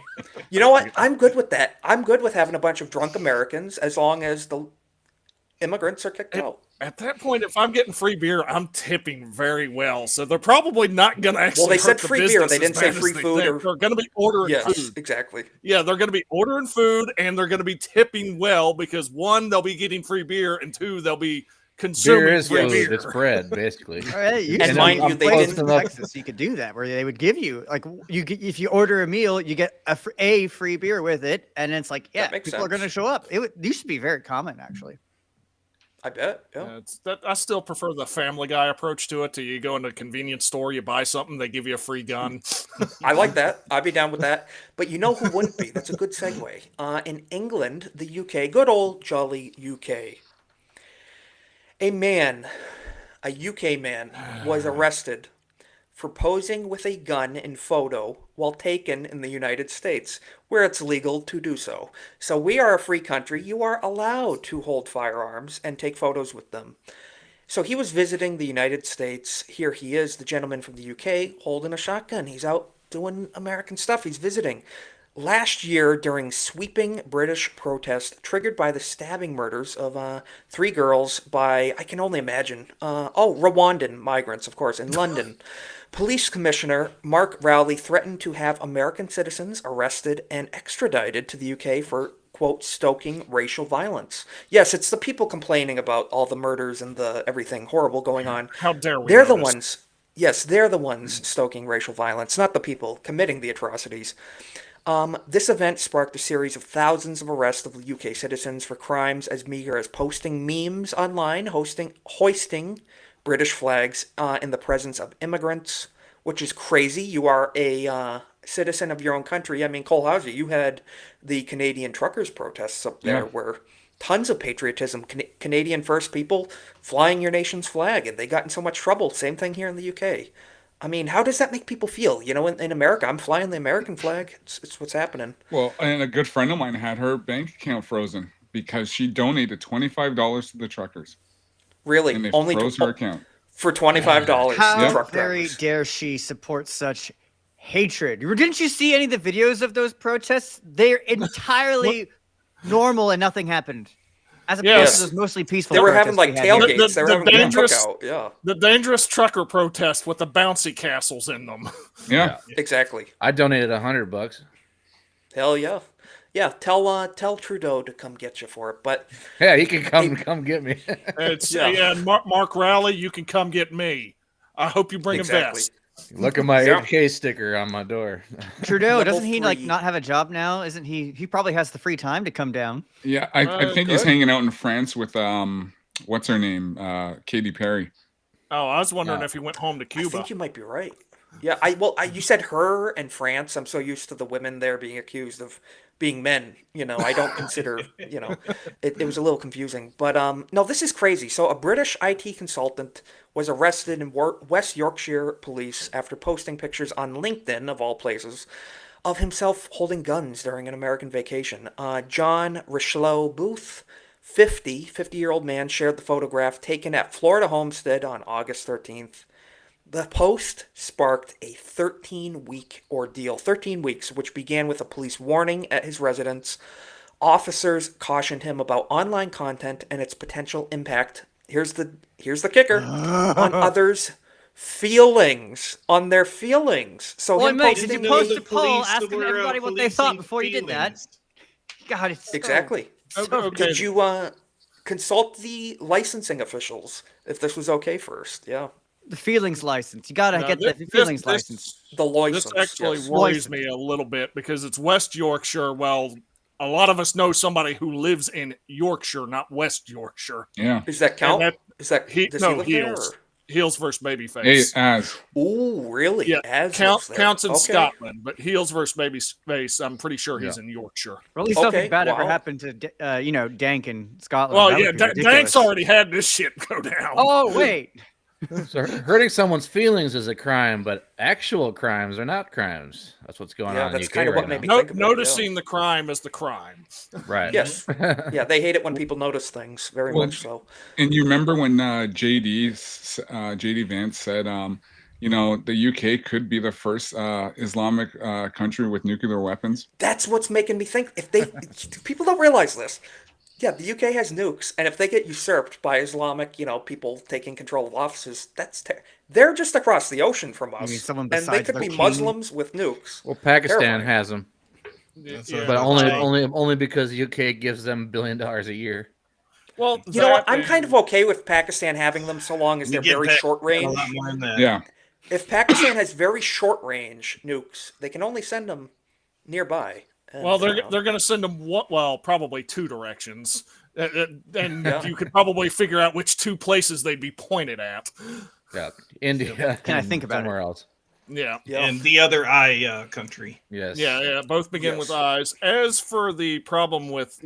You know what? I'm good with that. I'm good with having a bunch of drunk Americans as long as the immigrants are kicked out. At that point, if I'm getting free beer, I'm tipping very well. So they're probably not going to actually. Well, they said hurt the free beer. business They as didn't say bad as free they food think. or- They're going to be ordering Yes, food. exactly. Yeah, they're going to be ordering food, and they're going to be tipping well because one, they'll be getting free beer, and two, they'll be consuming Beer is free food. beer. It's bread, basically. All right, you And can mind find you, they places didn't- in Texas you could do that where they would give you like if you order a meal, you get a free beer with it, and it's like yeah, makes people are going to sense. show up. These should be very common actually. I bet. Yeah. Yeah, I still prefer the Family Guy approach to it. To you go into a convenience store, you buy something, they give you a free gun. I like that. I'd be down with that. But you know who wouldn't be? That's a good segue. In England, the UK, good old jolly UK, a UK man, was arrested for posing with a gun in photo while taken in the United States, where it's legal to do so. So we are a free country. You are allowed to hold firearms and take photos with them. So he was visiting the United States. Here he is, the gentleman from the UK, holding a shotgun. He's out doing American stuff. He's visiting. Last year, during sweeping British protest triggered by the stabbing murders of 3 girls by, I can only imagine, Rwandan migrants, of course, in London, Police Commissioner Mark Rowley threatened to have American citizens arrested and extradited to the UK for, quote, stoking racial violence. Yes, it's the people complaining about all the murders and the everything horrible going on. How dare we? They're the notice? ones. Yes, they're the ones stoking racial violence, not the people committing the atrocities. This event sparked a series of thousands of arrests of UK citizens for crimes as meager as posting memes online, hoisting British flags in the presence of immigrants, which is crazy. You are a citizen of your own country. I mean, Cole Hauser, you had the Canadian truckers protests up there where tons of patriotism, Canadian first people flying your nation's flag, and they got in so much trouble. Same thing here in the UK. I mean, how does that make people feel? You know, in America, I'm flying the American flag. It's what's happening. Well, and a good friend of mine had her bank account frozen because she donated $25 to the truckers. Really? And they Only froze her account. for $25. How Truck very drivers. dare she support such hatred? Didn't you see any of the videos of those protests? They're entirely normal and nothing happened. As opposed Yes. to those mostly peaceful They were protests having like we had here. tailgates. They were having a dangerous, cookout. Yeah, the dangerous trucker protest with the bouncy castles in them. Yeah. exactly. I donated $100. Hell yeah. Yeah, tell Trudeau to come get you for it. But Yeah, he can come get me. It's Yeah. Mark Rowley, you can come get me. I hope you bring Exactly. a vest. Look at my Yeah. 8K sticker on my door. Trudeau, Level doesn't he like 3. not have a job now? Isn't he? He probably has the free time to come down. Yeah, I think he's good. hanging out in France with what's her name, Katy Perry. Oh, I was wondering Yeah. if he went home to I Cuba. think you might be right. Yeah, you said her and France. I'm so used to the women there being accused of being men. You know, I don't consider. You know, it was a little confusing. But no, this is crazy. So a British IT consultant was arrested in West Yorkshire police after posting pictures on LinkedIn, of all places, of himself holding guns during an American vacation. John Richelieu Booth, 50-year-old man, shared the photograph taken at Florida homestead on August 13th. The post sparked a 13-week ordeal. 13 weeks, which began with a police warning at his residence. Officers cautioned him about online content and its potential impact. Here's the kicker: on others' feelings, on their feelings. So Well, him mate, did posting you post the a poll police asking were, everybody what they thought policing before you did that? feelings. God, it's so, exactly. Okay. Did you consult the licensing officials if this was okay first? Yeah. the feelings license. You gotta No, get thi- the feelings this- license. The license. This actually yes. worries me a little bit because it's West Yorkshire. Well, a lot of us know somebody who lives in Yorkshire, not West Yorkshire. Yeah. Does that count? And Is that He, does he no, live there? Heels. Or? Heels versus Babyface. Hey, as Ooh, really? Yeah, As lives there. counts in Okay. Scotland, but Heels versus Babyface, I'm pretty sure he's in Yorkshire. Or at least Okay, nothing bad ever wow. happened to Dank in Scotland. Well, That yeah, would be ridiculous. Dank's already had this shit go down. Oh wait, So hurting someone's feelings is a crime, but actual crimes are not crimes. That's what's going Yeah, on in that's the UK kind of right what made now. me think of it, Noticing the crime is the crime. Right. Yes. Yeah, they hate it when people notice things. Very Well, much so. and you remember when JD Vance said, the UK could be the first Islamic country with nuclear weapons. That's what's making me think. If they people don't realize this. Yeah, the UK has nukes, and if they get usurped by Islamic, people taking control of offices, they're just across the ocean from us. mean someone and they besides could their be king? Muslims with nukes. Well, Pakistan Terrifying. has them, Yeah, but right. only because the UK gives them $1 billion a year. Well, You know what? that I'm and- kind of okay with Pakistan having them so long as they're very short range. A lot more than that. Yeah. If Pakistan has very short range nukes, they can only send them nearby. And, Well, they're going to send them probably two directions, and Yeah. you could probably figure out which two places they'd be pointed at. Yeah, India. Can I and think about it? somewhere else? Yeah, Yeah. And the other country. Yes. yeah. Both begin with Yes. I's. As for the problem with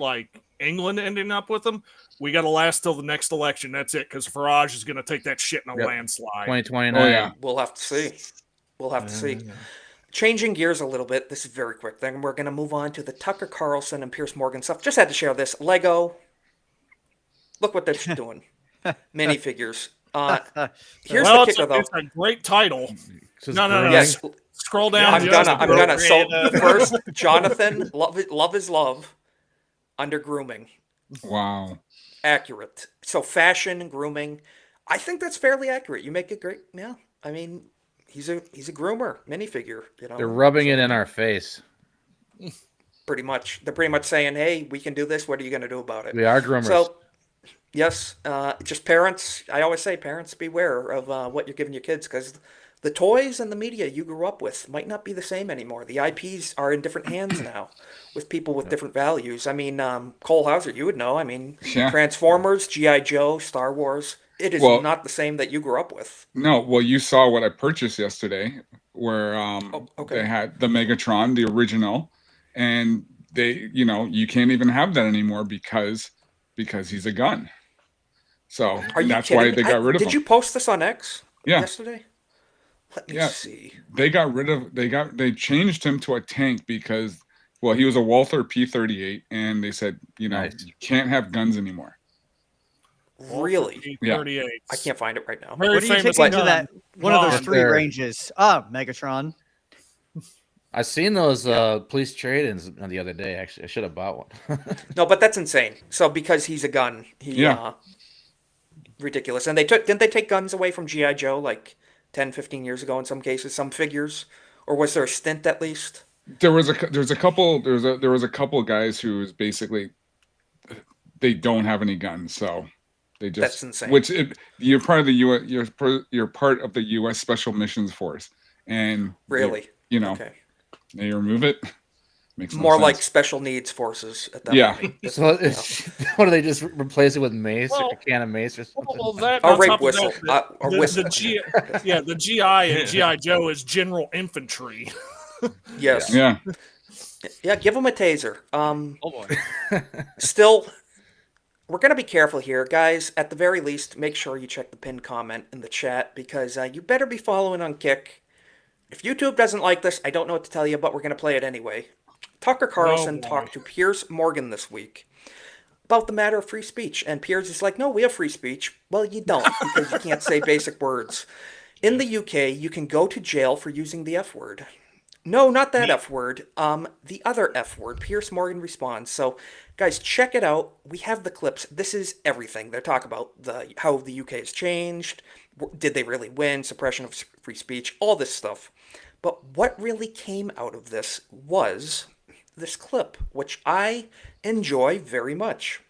England ending up with them, we got to last till the next election. That's it, because Farage is going to take that shit in a Yep. landslide. 2029. Oh yeah. We'll have to see. We'll have to see. Changing gears a little bit, this is very quick. Then we're going to move on to the Tucker Carlson and Pierce Morgan stuff. Just had to share this. Lego. Look what they're doing. Minifigures. Here's Well, the it's kicker, though. a great title. Says No. Greg. Yes, Scroll down. I'm just gonna. a bit. So the first, Jonathan, love is love. Under grooming, Wow. accurate. So fashion and grooming, I think that's fairly accurate. You make it great. Yeah, I mean, he's a groomer minifigure. They're rubbing it in our face. Pretty much. They're pretty much saying, "Hey, we can do this. What are you going to do about it?" We are groomers. So, yes, just parents. I always say, parents, beware of what you're giving your kids, because the toys and the media you grew up with might not be the same anymore. The IPs are in different hands now, with people with different values. I mean, Cole Hauser, you would know. I mean, Yeah. Transformers, GI Joe, Star Wars. It is Well- not the same that you grew up with. No, well, you saw what I purchased yesterday, where okay. they had the Megatron, the original, and you can't even have that anymore because he's a gun. So Are you that's kidding why me? they got rid of him. Did you post this on X Yeah. yesterday? Let me Yeah. see. They changed him to a tank because, well, he was a Walther P-38, and they said, Nice. you can't have guns anymore. Really? Yeah. 38. I can't find it right now. Very What do you famous take into gun. that? One of those Ron. three There. ranges. Ah, Megatron. I seen those police trade-ins the other day. Actually, I should have bought one. No, but that's insane. So because he's a gun, Yeah. Ridiculous. And didn't they take guns away from GI Joe like 10, 15 years ago in some cases, some figures, or was there a stint at least? There was a couple guys who's basically they don't have any guns, so they just That's insane. You're part of the you're part of the U.S. Special Missions Force, and Really? Okay. They remove it. Makes no More sense. like special needs forces at that Yeah. point. So what do they just replace it with mace, Well- like a can of mace or something? Well, that, Or on rape top of whistle. that, Or the whistle. the GI and GI Joe is general infantry. Yes. Yeah. Yeah, give him a taser. Oh boy. Still, we're going to be careful here, guys. At the very least, make sure you check the pinned comment in the chat, because you better be following on Kick. If YouTube doesn't like this, I don't know what to tell you, but we're going to play it anyway. Tucker Carlson boy. talked to Pierce Morgan this week about the matter of free speech, and Pierce is like, no, we have free speech. Well, you don't, because you can't say basic words. In the UK, you can go to jail for using the F word. No, not that F word. The other F word. Piers Morgan responds. So, guys, check it out. We have the clips. This is everything. They're talking about how the UK has changed. Did they really win? Suppression of free speech. All this stuff. But what really came out of this was this clip, which I enjoy very much.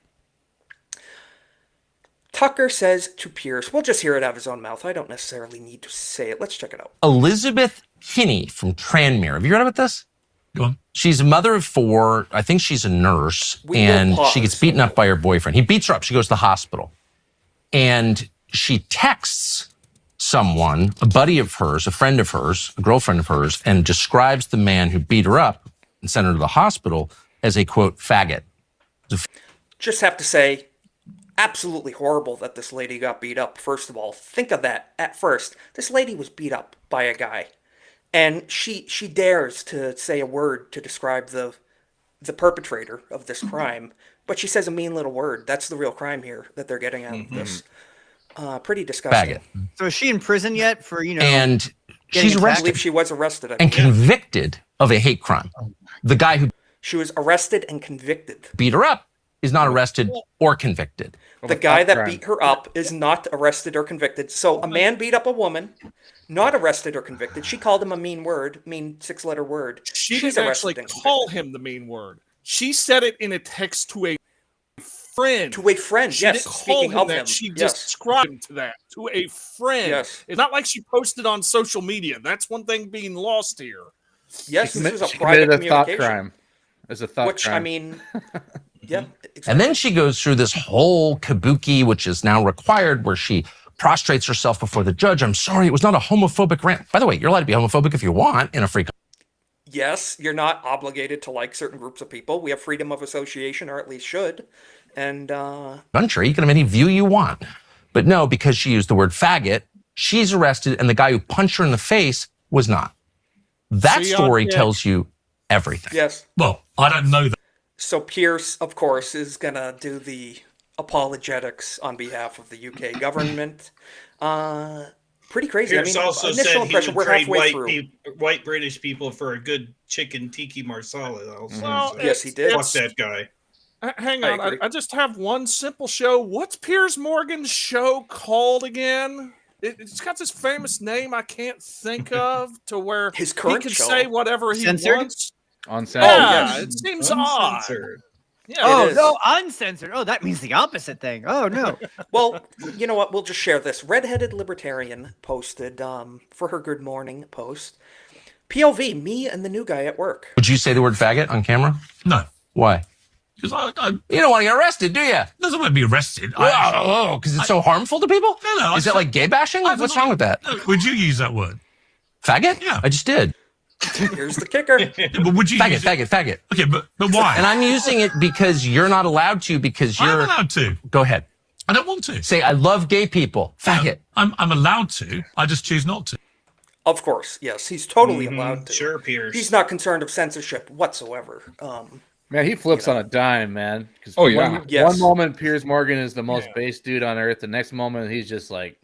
Tucker says to Pierce, we'll just hear it out of his own mouth. I don't necessarily need to say it. Let's check it out. Elizabeth Kinney from Tranmere. Have you read about this? Go on. She's a mother of 4. I think she's a nurse. And she gets beaten up by her boyfriend. He beats her up. She goes to the hospital. And she texts someone, a buddy of hers, a friend of hers, a girlfriend of hers, and describes the man who beat her up and sent her to the hospital as a, quote, faggot. Just have to say, absolutely horrible that this lady got beat up. First of all, think of that at first. This lady was beat up by a guy, and she dares to say a word to describe the perpetrator of this crime, but she says a mean little word. That's the real crime here that they're getting out of this. Pretty disgusting. Faggot. So is she in prison yet for, And she's I arrested believe she was arrested. and convicted of a hate crime. The guy who She was arrested and convicted. beat her up is not arrested or convicted. The guy that beat her up is not arrested or convicted. So a man beat up a woman, not arrested or convicted. She called him a mean word, mean 6-letter word. She She's didn't actually arrested and call him the mean word. She said it in a text to a friend. To a friend, She yes. didn't call Speaking him of that. him, She yes. described him to that, to a friend. Yes. It's not like she posted on social media. That's one thing being lost here. Yes, this was a she private committed a thought communication. crime. It's a thought Which, crime. I mean, yeah. And then she goes through this whole kabuki, which is now required, where she prostrates herself before the judge. I'm sorry, it was not a homophobic rant. By the way, you're allowed to be homophobic if you want in a free Yes, you're not obligated to like certain groups of people. We have freedom of association, or at least should. And country. You can have any view you want. But no, because she used the word faggot, she's arrested, and the guy who punched her in the face was not. That story tells you everything. yes. Well, I don't know that. So Pierce, of course, is going to do the apologetics on behalf of the UK government. Pretty crazy. Pierce I mean, also initial said he impression, would we're trade halfway through. white British people for a good chicken tiki marsala. Also. Well, Yes, he did. Fuck that guy. Hang I on, agree. I just have one simple show. What's Piers Morgan's show called again? It's got this famous name I can't think of, to where His he current can show. say whatever he Censored? wants. Uncensored. Yeah, yes. it seems odd. Uncensored. Yeah, Oh, It is. no, uncensored. Oh, that means the opposite thing. Oh, no. Well, you know what? We'll just share this. Redheaded Libertarian posted for her Good Morning post. POV, me and the new guy at work. Would you say the word faggot on camera? No. Why? Because I You don't want to get arrested, do you? doesn't want to be arrested. Oh, because it's so harmful to people? No, Is it like gay bashing? What's wrong with that? Would you use that word? Faggot? Yeah. I just did. Here's the kicker. Yeah, but would you Faggot, use it? faggot. Okay, but why? And I'm using it because you're not allowed to, because I'm you're... allowed to. Go ahead. I don't want to. Say, I love gay people. Faggot. I'm allowed to. I just choose not to. Of course, yes. He's totally allowed to. Sure, Pierce. He's not concerned of censorship whatsoever. Man, he flips on a dime, man. 'Cause Oh, yeah. One, Yes. one moment, Piers Morgan is the most base dude on earth. The next moment, he's just like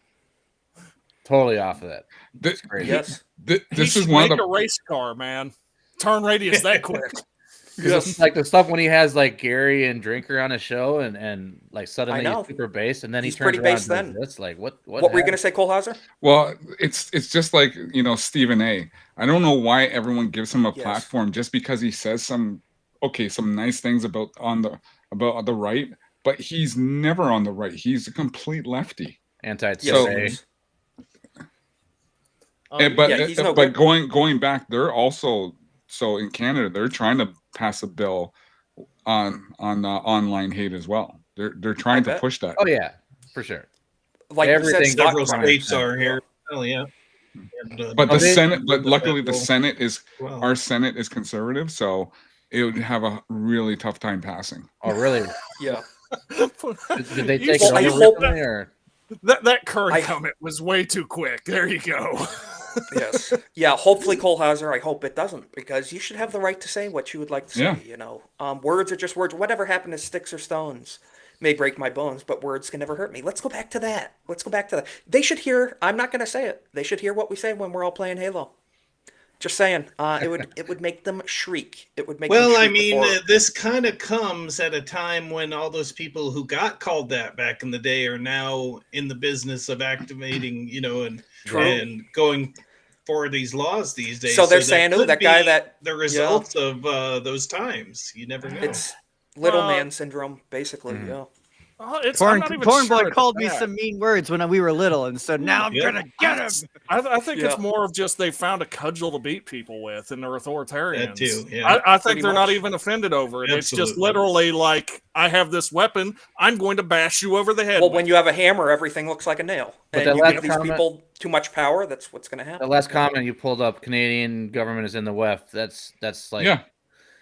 totally off of that. Th- Crazy. Yes. This He is should one of make the. a race car, man. Turn radius that quick. Yes. Like the stuff when he has like Gary and Drinker on a show and like suddenly I know. he's super bass and then He's he turns pretty around bass and does then. this. Like what What were you going to happened? say, Cole Hauser? Well, it's just like, Stephen A. I don't know why everyone gives him a Yes. platform just because he says some nice things about the right, but he's never on the right. He's a complete lefty. Anti-TSA. But yeah, he's no but good. going back, they're also in Canada they're trying to pass a bill on online hate as well. They're trying to bet. push that. Oh yeah, for sure. Like you said, Everything- stock Several crime. states are here. Hell yeah. And, But Oh, the they- Senate, but luckily the Well, Senate is well. our Senate is conservative, so it would have a really tough time passing. Oh really? Yeah. Did they You take Well, it I over hope- recently, or? That current I- comment was way too quick. There you go. Yes. Yeah, hopefully, Cole Hauser, I hope it doesn't, because you should have the right to say what you would like to say, Yeah. Words are just words. Whatever happened to sticks or stones? may break my bones, but words can never hurt me. Let's go back to that. Let's go back to that. They should hear, I'm not going to say it. They should hear what we say when we're all playing Halo. Just saying, it would make them shriek. It would make them shriek. I mean, this kind of comes at a time when all those people who got called that back in the day are now in the business of activating, and going for these laws these days. So they're saying, "Oh, that guy that the results of those times." You never know. It's little man syndrome, basically. Yeah. Corn Boy called me some mean words when we were little, and so now I'm gonna get him. I think it's more of just they found a cudgel to beat people with, and they're authoritarians. That too, yeah. I think they're not even offended over it. Absolutely. It's just literally like, I have this weapon, I'm going to bash you over the head. Well, when you have a hammer, everything looks like a nail. But and you give these people too much power, that's what's going to happen. The last comment you pulled up, Canadian government is in the WEF. That's like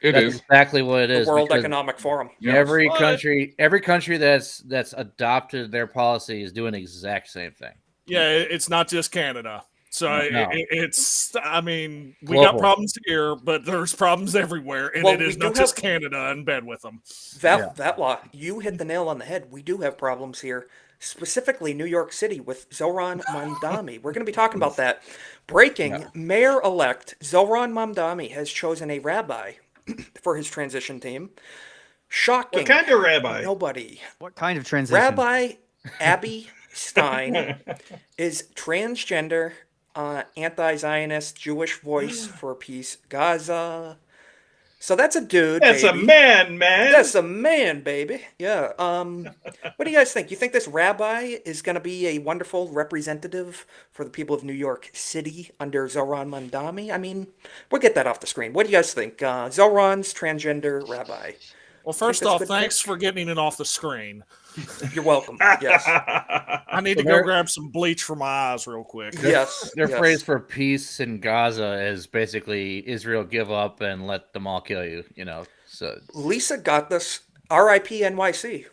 That's exactly what it is. The World Economic Forum. Every country that's adopted their policy is doing the exact same thing. Yeah, it's not just Canada. So it's, I mean, we Global. got problems here, but there's problems everywhere, and it is not just Canada in bed with them. That law, you hit the nail on the head. We do have problems here, specifically New York City with Zoran Mamdani. We're going to be talking about that. Breaking, Mayor-elect Zoran Mamdani has chosen a rabbi for his transition team. Shocking. What kind of rabbi? Nobody. What kind of transition? Rabbi Abby Stein is transgender, anti-Zionist, Jewish voice for peace, Gaza. So that's a dude. That's baby. a man. That's a man, baby. Yeah. What do you guys think? You think this rabbi is going to be a wonderful representative for the people of New York City under Zoran Mamdani? I mean, we'll get that off the screen. What do you guys think? Zoran's transgender rabbi. Well, first off, thanks for getting it off the screen. You're welcome. Yes. I need to go grab some bleach for my eyes real quick. Yes. Their phrase for peace in Gaza is basically Israel give up and let them all kill you, So Lisa got this. R.I.P. NYC.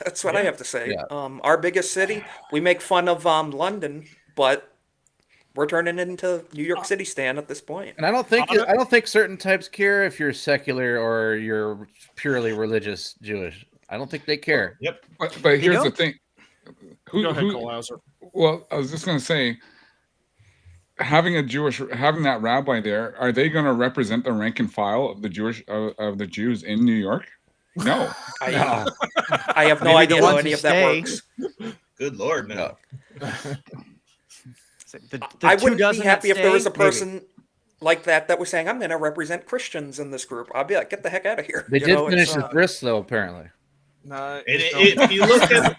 That's what I have to say. Yeah. Our biggest city. We make fun of London, but we're turning it into New York City stand at this point. And I don't think certain types care if you're secular or you're purely religious Jewish. I don't think they care. Yep. But here's the thing. Go ahead, Cole Hauser. Well, I was just going to say, having that rabbi there, are they going to represent the rank and file of the Jews in New York? No. I have no idea how any of that works. Good Lord, no. I wouldn't be happy if there was a person like that was saying, I'm going to represent Christians in this group. I'd be like, get the heck out of here. They did finish his bris, though, apparently. No, if you look at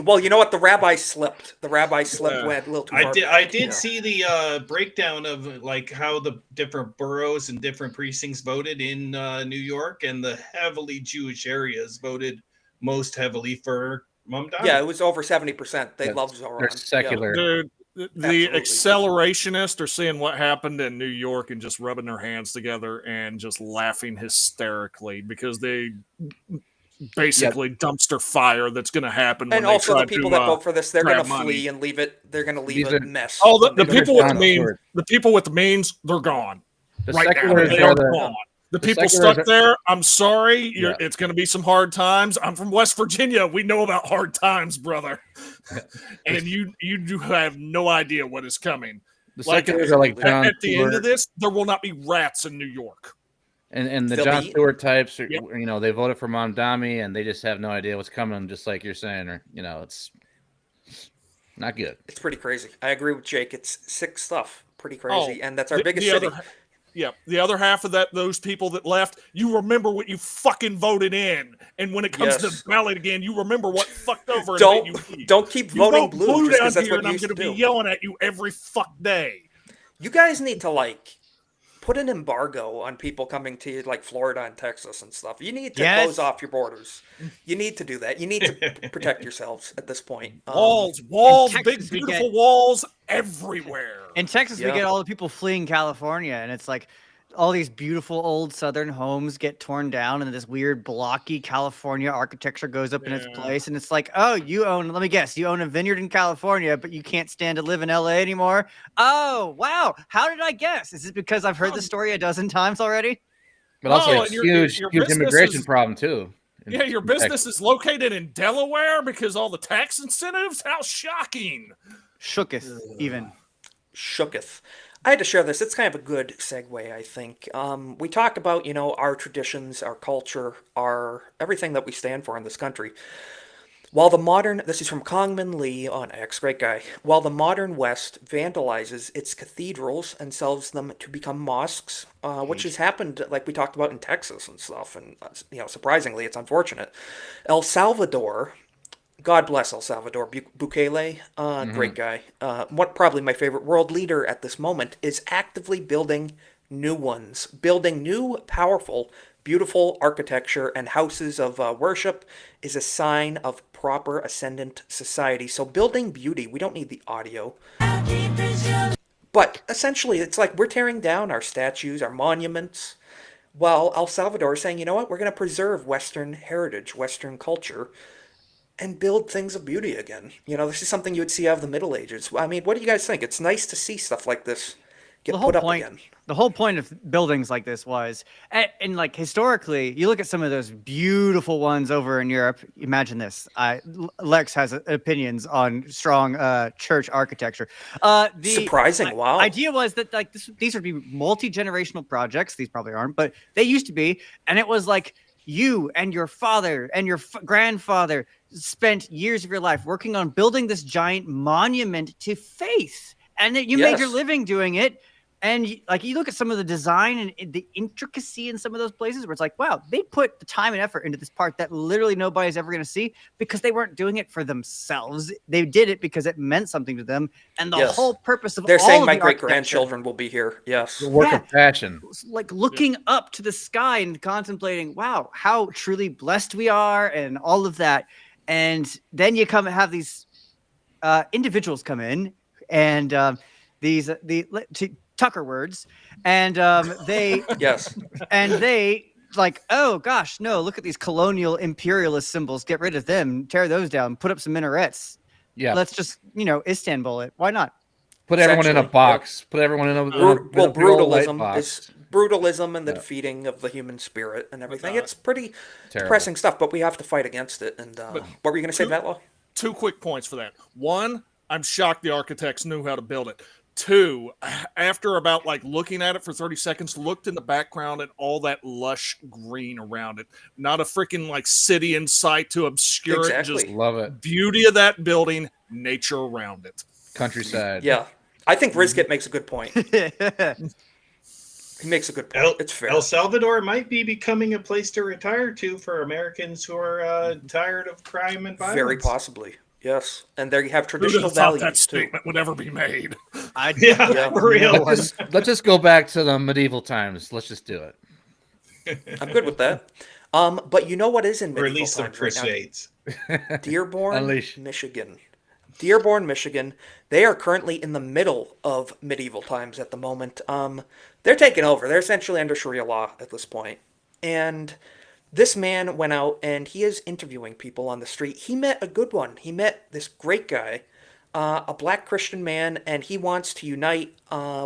well, you know what? The rabbi slipped. Went a little too far. I did see the breakdown of like how the different boroughs and different precincts voted in New York, and the heavily Jewish areas voted most heavily for Mamdani. Yeah, it was over 70%. They love Zoran. They're secular. Dude, the accelerationists are seeing what happened in New York and just rubbing their hands together and just laughing hysterically because they basically dumpster fire that's going to happen. And when also they the people that vote for this, they're going to flee and leave it. They're going to leave a mess. Oh, the people with the means, they're gone. Right now, they are gone. The people stuck there, I'm sorry. It's going to be some hard times. I'm from West Virginia. We know about hard times, brother. And you do have no idea what is coming. The seculars are like John at the end of this, there will not be rats in New York. And the John Stewart types, are, they voted for Mamdani and they just have no idea what's coming, just like you're saying. Or it's not good. It's pretty crazy. I agree with Jake. It's sick stuff. Pretty crazy. And that's our biggest city. The other half of those people that left, you remember what you fucking voted in, and when it comes to the ballot again, you remember what fucked over. Don't keep voting blue down just because that's here, what and I'm going to be yelling at you every fuck day. You guys need to put an embargo on people coming to Florida and Texas and stuff. You need to close off your borders. You need to do that. You need to protect yourselves at this point. Walls, big beautiful walls everywhere. In Texas, we get all the people fleeing California, and it's like all these beautiful old Southern homes get torn down, and this weird blocky California architecture goes up in its place. And it's like, oh, let me guess, you own a vineyard in California, but you can't stand to live in LA anymore. Oh, wow. How did I guess? Is it because I've heard the story a dozen times already? But also a huge immigration problem too. Yeah, your business is located in Delaware because all the tax incentives? How shocking. Shooketh, even. Shooketh. I had to share this. It's kind of a good segue, I think. We talked about, our traditions, our culture, our everything that we stand for in this country. While the modern, this is from Kongman Lee on X, great guy. While the modern West vandalizes its cathedrals and sells them to become mosques, which has happened, like we talked about in Texas and stuff, and surprisingly, it's unfortunate. El Salvador, God bless El Salvador, Bukele, great guy. Probably my favorite world leader at this moment is actively building new ones, building new, powerful, beautiful architecture and houses of worship is a sign of proper ascendant society. So building beauty, we don't need the audio. But essentially, it's like we're tearing down our statues, our monuments, while El Salvador is saying, you know what, we're going to preserve Western heritage, Western culture, and build things of beauty again. This is something you would see out of the Middle Ages. I mean, what do you guys think? It's nice to see stuff like this get put up again. The whole point of buildings like this was, and like historically, you look at some of those beautiful ones over in Europe. Imagine this. Lex has opinions on strong church architecture. Surprising, wow. Idea was that like these would be multi-generational projects. These probably aren't, but they used to be. And it was like you and your father and your grandfather spent years of your life working on building this giant monument to faith. And that you made your living doing it. And like you look at some of the design and the intricacy in some of those places where it's like, wow, they put the time and effort into this part that literally nobody's ever going to see because they weren't doing it for themselves. They did it because it meant something to them. And the whole purpose of they're all saying of my the great grandchildren will be here. Yes. The work of passion. Like looking up to the sky and contemplating, wow, how truly blessed we are and all of that. And then you come and have these individuals come in and Tucker words, and they and they like, oh gosh, no, look at these colonial imperialist symbols, get rid of them, tear those down, put up some minarets. Yeah, let's just Istanbul it. Why not? Put everyone in a box. Put everyone in a brutalism box. is brutalism and the defeating of the human spirit and everything. It's pretty depressing stuff, but we have to fight against it. And what were you going to say, Matlow? 2 quick points for that. 1, I'm shocked the architects knew how to build it. 2, after about like looking at it for 30 seconds, looked in the background at all that lush green around it. Not a freaking like city in sight to obscure it. Just love it. Beauty of that building, nature around it. Countryside. Yeah. I think Rizkit makes a good point. He makes a good point. It's fair. El Salvador might be becoming a place to retire to for Americans who are tired of crime and violence. Very possibly. Yes, and there you have traditional values. That statement would ever be made. For real. Let's just go back to the medieval times. Let's just do it. I'm good with that. But you know what is in medieval or at least times the Crusades. Right now? Dearborn, Michigan. Dearborn, Michigan. They are currently in the middle of medieval times at the moment. They're taking over. They're essentially under Sharia law at this point. And this man went out and he is interviewing people on the street. He met a good one. He met this great guy, a black Christian man, and he wants to unite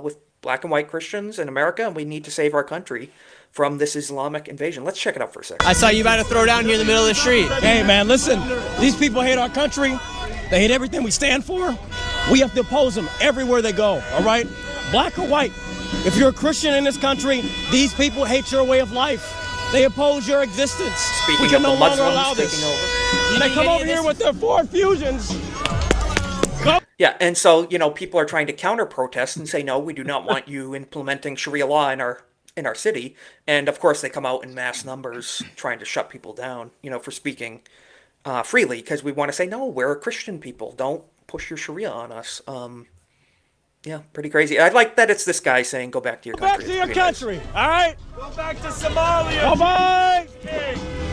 with black and white Christians in America, and we need to save our country from this Islamic invasion. Let's check it out for a second. I saw you about to throw down here in the middle of the street. Hey, man, listen. These people hate our country. They hate everything we stand for. We have to oppose them everywhere they go, all right? Black or white. If you're a Christian in this country, these people hate your way of life. They oppose your existence. Speaking we can of no the longer Muslims allow this. taking over. And they come over here with their Ford Fusions. Yeah, and so, people are trying to counter-protest and say, no, we do not want you implementing Sharia law in our city. And, of course, they come out in mass numbers trying to shut people down, for speaking freely, because we want to say, no, we're a Christian people. Don't push your Sharia on us. Yeah, pretty crazy. I like that it's this guy saying, go back to your country. Back to your country, all right? Go back to Somalia. Bye-bye.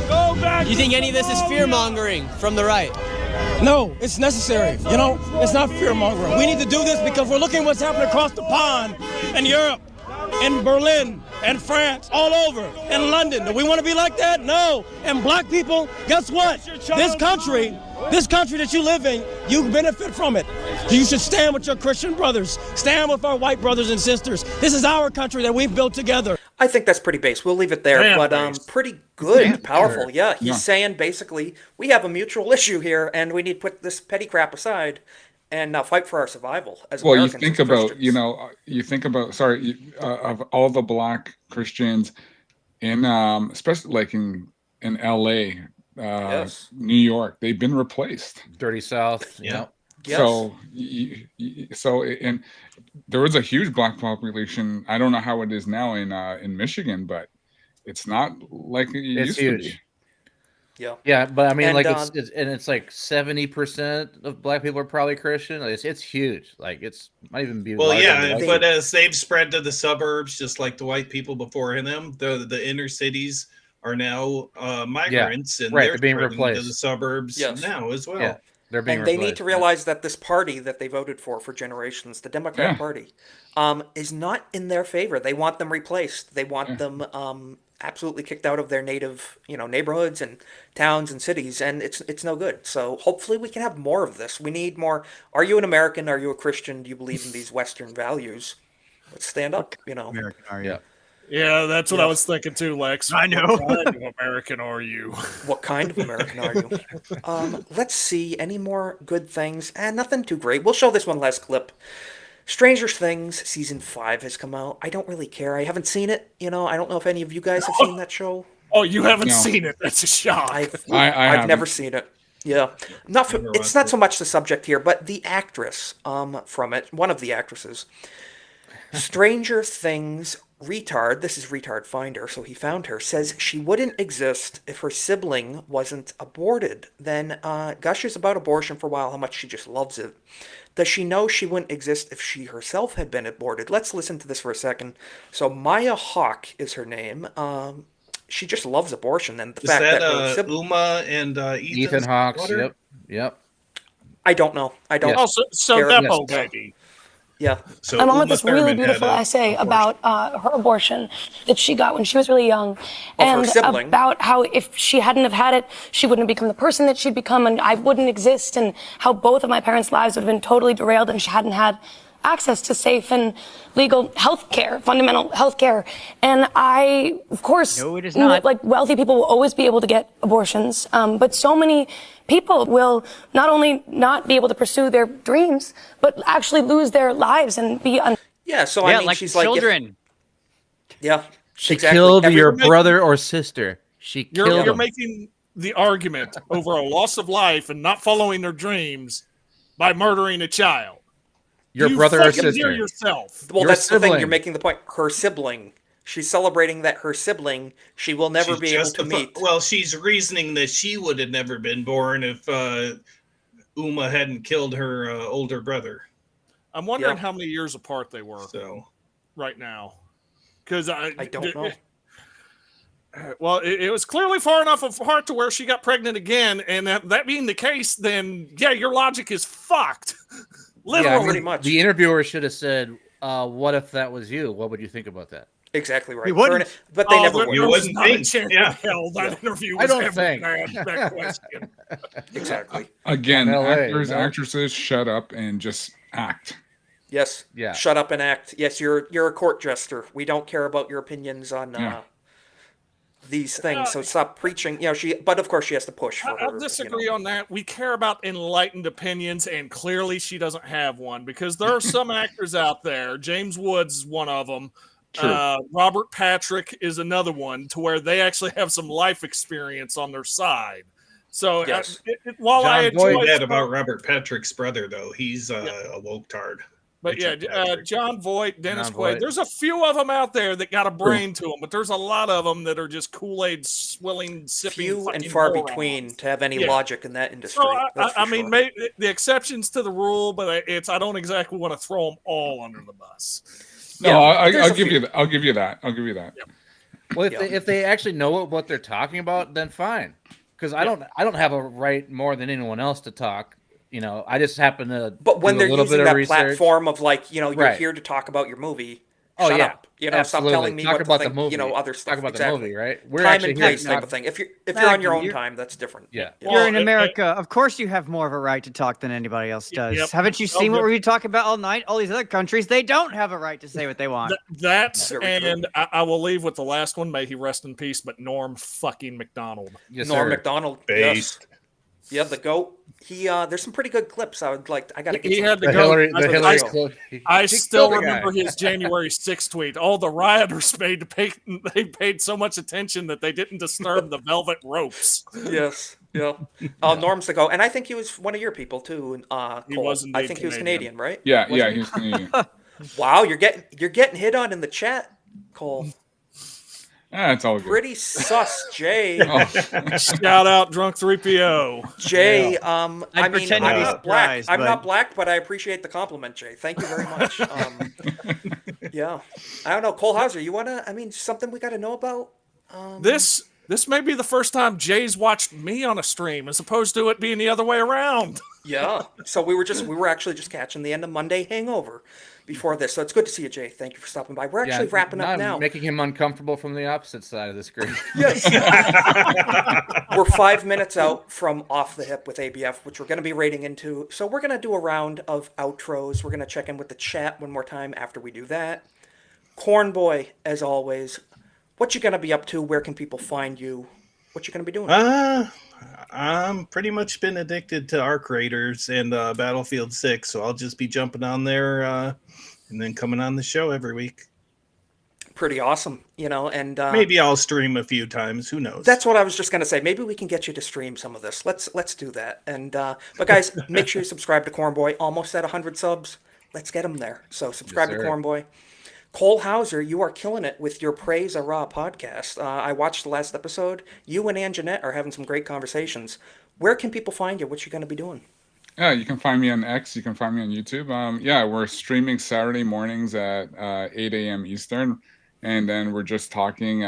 Go back. You think any of this is fear-mongering from the right? No, it's necessary. It's not fear-mongering. We need to do this because we're looking what's happening across the pond in Europe, in Berlin, and France, all over, in London. Do we want to be like that? No. And black people, guess what? This country that you live in, you benefit from it. You should stand with your Christian brothers. Stand with our white brothers and sisters. This is our country that we've built together. I think that's pretty base. We'll leave it there, Damn but base. pretty good, powerful. Sure. Yeah, he's Yeah. saying basically we have a mutual issue here, and we need to put this petty crap aside and fight for our survival as Well, Americans. you think as about, Christians. you think about, of all the black Christians in, especially like in LA, Yes. New York, they've been replaced. Dirty South. Yeah. Yes. So, and there was a huge black population. I don't know how it is now in Michigan, but it's not like it used to be. Yeah. Yeah, but I mean, And, like it's like 70% of black people are probably Christian. Like, it's huge. Like it's might even be. Well, larger yeah, than white but people. as they've spread to the suburbs, just like the white people before them, the inner cities are now migrants, and right, they're they're being spreading to replaced. the suburbs Yes. now as well. Yeah, they're being And they replaced. need to realize that this party that they voted for generations, the Democrat Yeah. Party, is not in their favor. They want them replaced. They want them absolutely kicked out of their native, neighborhoods and towns and cities, and it's no good. So hopefully we can have more of this. We need more. Are you an American? Are you a Christian? Do you believe in these Western values? Let's stand up. American are you? Yeah. Yeah, that's what Yeah. I was thinking too, Lex. I know. What kind of American are you? What kind of American are you? Let's see. Any more good things? Nothing too great. We'll show this one last clip. Stranger Things season 5 has come out. I don't really care. I haven't seen it. I don't know if any of you guys have seen that show. Oh, you haven't No. seen it? That's a shock. I've haven't. never seen it. Yeah, Never it's watched not it. so much the subject here, but the actress from it. One of the actresses. Stranger Things retard. This is retard finder, so he found her. Says she wouldn't exist if her sibling wasn't aborted. Then gushes about abortion for a while, how much she just loves it. Does she know she wouldn't exist if she herself had been aborted? Let's listen to this for a second. So Maya Hawke is her name. She just loves abortion, and the Is fact that that her sibling. Uma and Ethan Ethan's Hawke's. daughter? Yep. I don't know. I don't. Yes. Oh, so Care- that Yes. baby. Yeah. So My mom Uma wrote this really Thurman had beautiful a essay abortion. about her abortion that she got when she was really young, Well, her and sibling. about how if she hadn't have had it, she wouldn't have become the person that she'd become, and I wouldn't exist, and how both of my parents' lives would have been totally derailed, and she hadn't had access to safe and legal health care, fundamental health care. And I, of course, No, it is not. like wealthy people will always be able to get abortions, but so many people will not only not be able to pursue their dreams, but actually lose their lives and be Yeah. So Yeah, I mean, like she's like, children. yeah. She exactly. killed your Every- brother or sister. She killed You're him. making the argument over a loss of life and not following their dreams by murdering a child. Your You brother or fucking hear sister. yourself. Well, Your that's the thing. You're sibling. making the point. Her sibling. She's celebrating that her sibling she will never She's be able to justifi- meet. Well, she's reasoning that she would have never been born if Uma hadn't killed her older brother. I'm wondering Yeah. how many years apart they were So right now. Because I don't know. Well, it was clearly far enough apart to where she got pregnant again, and that being the case, then yeah, your logic is fucked. Literally. pretty much. The interviewer should have said, "What if that was you? What would you think about that?" Exactly right. He wouldn't. But they Oh, never there, would. You there was wouldn't not a think. chance Yeah. in hell that interview I was don't ever think. gonna ask that question. Exactly. Again, In LA, actors, no? actresses, shut up and just act. Yes. Yeah. Shut up and act. Yes, you're a court jester. We don't care about your opinions on Yeah. these things. So stop preaching. But of course she has to push for her. I'll disagree on that. We care about enlightened opinions, and clearly she doesn't have one because there are some actors out there. James Woods is one of them. True. Robert Patrick is another one, to where they actually have some life experience on their side. So Yes. while I John Boyd enjoy that about Robert Patrick's brother, though. He's a woke tard. But yeah, Richard Patrick. John Voight, Dennis John Quaid. Voight. There's a few of them out there that got a brain to them, but there's a lot of them that are just Kool-Aid swilling, sipping. Few and fucking far morons. between to have any Yeah. logic in that industry. So That's for I mean, sure. maybe the exceptions to the rule, but I don't exactly want to throw them all under the bus. No, Yeah, there's I'll a give few. you that. I'll give you that. I'll give you that. Well, Yeah. if they actually know what they're talking about, then fine. Because I don't have a right more than anyone else to talk. I just happen to. But when do they're a little using bit of that research. platform of like, you're Right. here to talk about your movie, Oh, Shut yeah. up. You know, Absolutely. stop telling me Talk what about to think, the movie. you know, other stuff. Talk about exactly. the movie, right? We're Time actually and here place type not- of thing. If you're on your own Magnum, time, that's different. Yeah. You're in America. Of course, you have more of a right to talk than anybody else does. Yep. Haven't you seen what we talk about all night? All these other countries, they don't have a right to say what they want. That and I will leave with the last one. May he rest in peace. But Norm fucking McDonald. Yes, Norm sir. Macdonald. Yes. Yeah, the GOAT. He there's some pretty good clips. I gotta get He some had to clips. go. I He still killed the remember guy. his January 6th tweet. All the rioters they paid so much attention that they didn't disturb the velvet ropes. Yes. Yeah. Norm's the GOAT. And I think he was one of your people too. He Cole. was indeed I think he was Canadian, right? Yeah, Wasn't yeah, he? he was Canadian. Wow, you're getting hit on in the chat, Cole. It's all good. Pretty sus, Jay. Shout out drunk 3PO. Jay, I'd I mean, pretend to I'm be not black. surprised, I'm but- not black, but I appreciate the compliment, Jay. Thank you very much. Yeah, I don't know, Cole Hauser. You wanna? I mean, something we got to know about? This may be the first time Jay's watched me on a stream as opposed to it being the other way around. Yeah. So we were actually just catching the end of Monday hangover before this. So it's good to see you, Jay. Thank you for stopping by. We're actually wrapping up now. Making him uncomfortable from the opposite side of the screen. Yes. We're 5 minutes out from Off the Hip with ABF, which we're going to be rating into. So we're going to do a round of outros. We're going to check in with the chat one more time after we do that. Corn Boy, as always, what you going to be up to? Where can people find you? What you going to be doing? I'm pretty much been addicted to Arc Raiders and Battlefield 6, so I'll just be jumping on there and then coming on the show every week. Pretty awesome, you know, and maybe I'll stream a few times. Who knows? That's what I was just gonna say. Maybe we can get you to stream some of this. Let's do that. And but guys, make sure you subscribe to Corn Boy. Almost at 100 subs. Let's get him there. So subscribe to Corn Boy. Cole Hauser, you are killing it with your Praise a Raw podcast. I watched the last episode. You and Ann Jeanette are having some great conversations. Where can people find you? What you going to be doing? Yeah, you can find me on X. You can find me on YouTube. Yeah, we're streaming Saturday mornings at 8 a.m. Eastern. And then we're just talking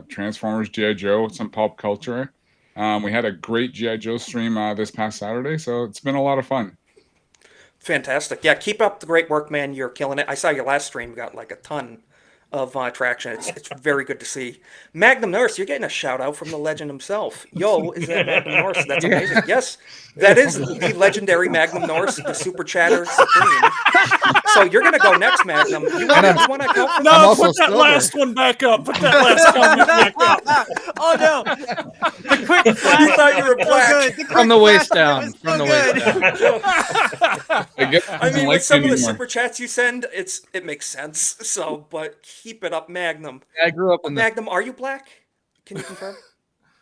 Transformers, G.I. Joe, some pop culture. We had a great G.I. Joe stream this past Saturday, so it's been a lot of fun. Fantastic. Yeah, keep up the great work, man. You're killing it. I saw your last stream got like a ton of traction. It's very good to see. Magnum Norse, you're getting a shout out from the legend himself. Yo, is that Magnum Norse? That's amazing. Yes, that is the legendary Magnum Norse, the super chatter supreme. So you're gonna go next, Magnum. You want to go for No, put that last one back up. Put that last comment back up. Oh no! The quick flash. You thought you were black. From the waist down. From the waist down. I mean, with some of the super chats you send, it makes sense. So, but keep it up, Magnum. I grew up in Magnum, are you black? Can you confirm?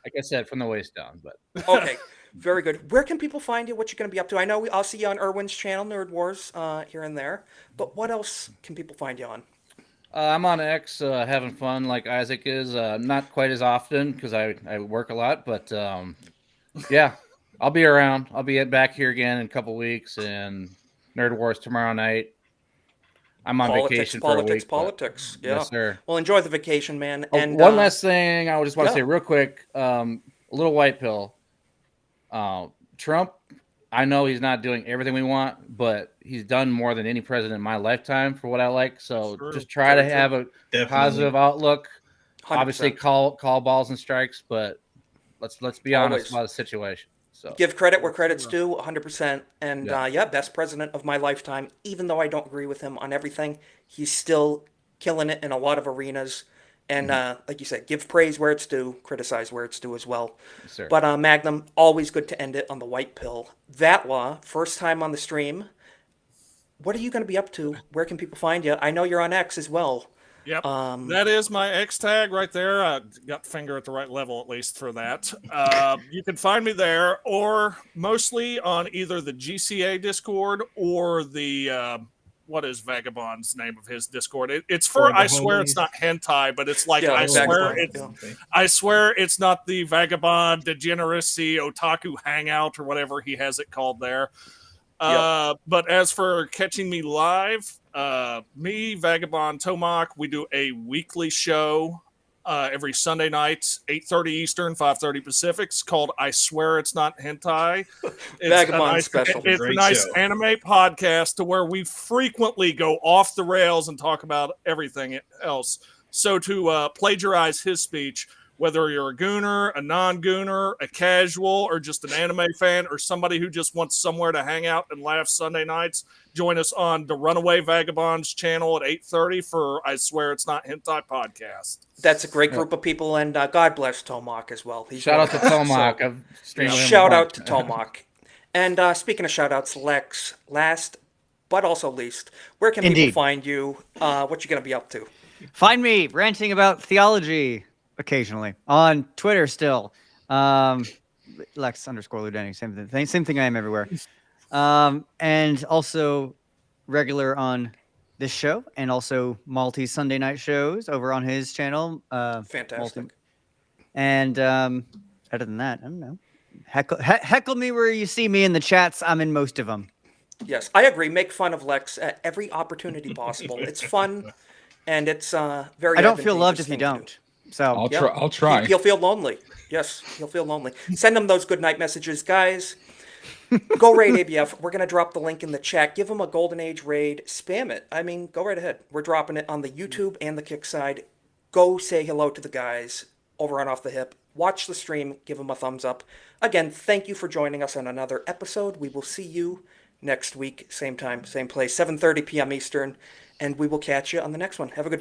Like I said, from the waist down, but okay, very good. Where can people find you? What you going to be up to? I know I'll see you on Irwin's channel, Nerd Wars, here and there. But what else can people find you on? I'm on X, having fun like Isaac is. Not quite as often because I work a lot, but yeah, I'll be around. I'll be back here again in a couple weeks, and Nerd Wars tomorrow night. I'm on vacation for a week. Politics. Yeah. Yes, sir. Well, enjoy the vacation, man. Oh, And one last thing I just want to yeah. say real quick. A little white pill. Trump, I know he's not doing everything we want, but he's done more than any president in my lifetime for what I like. So just try to have a positive outlook. 100%. Obviously, call balls and strikes, but let's be honest about the situation. So give credit where credit's due, 100%. And best president of my lifetime. Even though I don't agree with him on everything, he's still killing it in a lot of arenas. And like you said, give praise where it's due, criticize where it's due as well. Yes, sir. But Magnum, always good to end it on the white pill. That law, first time on the stream. What are you going to be up to? Where can people find you? I know you're on X as well. Yep, that is my X tag right there. I got the finger at the right level, at least for that. You can find me there, or mostly on either the GCA Discord or the what is Vagabond's name of his Discord? It's for I swear it's not hentai, but it's like I swear it's not the Vagabond Degeneracy Otaku Hangout or whatever he has it called there. But as for catching me live, me, Vagabond, Tomac, we do a weekly show every Sunday night, 8:30 Eastern, 5:30 Pacific. It's called I Swear It's Not Hentai. Vagabond special. It's a Great nice show. anime podcast to where we frequently go off the rails and talk about everything else. So to plagiarize his speech, whether you're a gooner, a non-gooner, a casual, or just an anime fan, or somebody who just wants somewhere to hang out and laugh Sunday nights, join us on the Runaway Vagabonds channel at 8:30 for I Swear It's Not Hentai podcast. That's a great group of people, and God bless Tomac as well. Shout out to Tomac. I've streamed with him a Shout bunch. out to Tomac. And speaking of shout-outs, Lex, last but also least, where can people find you? What you going to be up to? Find me ranting about theology occasionally on Twitter still. Lex_Ludeni, same thing I am everywhere. And also regular on this show and also Maltese Sunday night shows over on his channel. Fantastic. And other than that, I don't know. Heckle me where you see me in the chats. I'm in most of them. Yes, I agree. Make fun of Lex at every opportunity possible. It's fun, and it's very. I don't feel advantageous loved if you thing to don't. do. So I'll try. He'll feel lonely. Yes, he'll feel lonely. Send him those good night messages, guys. Go raid ABF. We're gonna drop the link in the chat. Give him a Golden Age raid. Spam it. I mean, go right ahead. We're dropping it on the YouTube and the Kick side. Go say hello to the guys over on Off the Hip. Watch the stream. Give them a thumbs up. Again, thank you for joining us on another episode. We will see you next week, same time, same place, 7:30 p.m. Eastern, and we will catch you on the next one. Have a good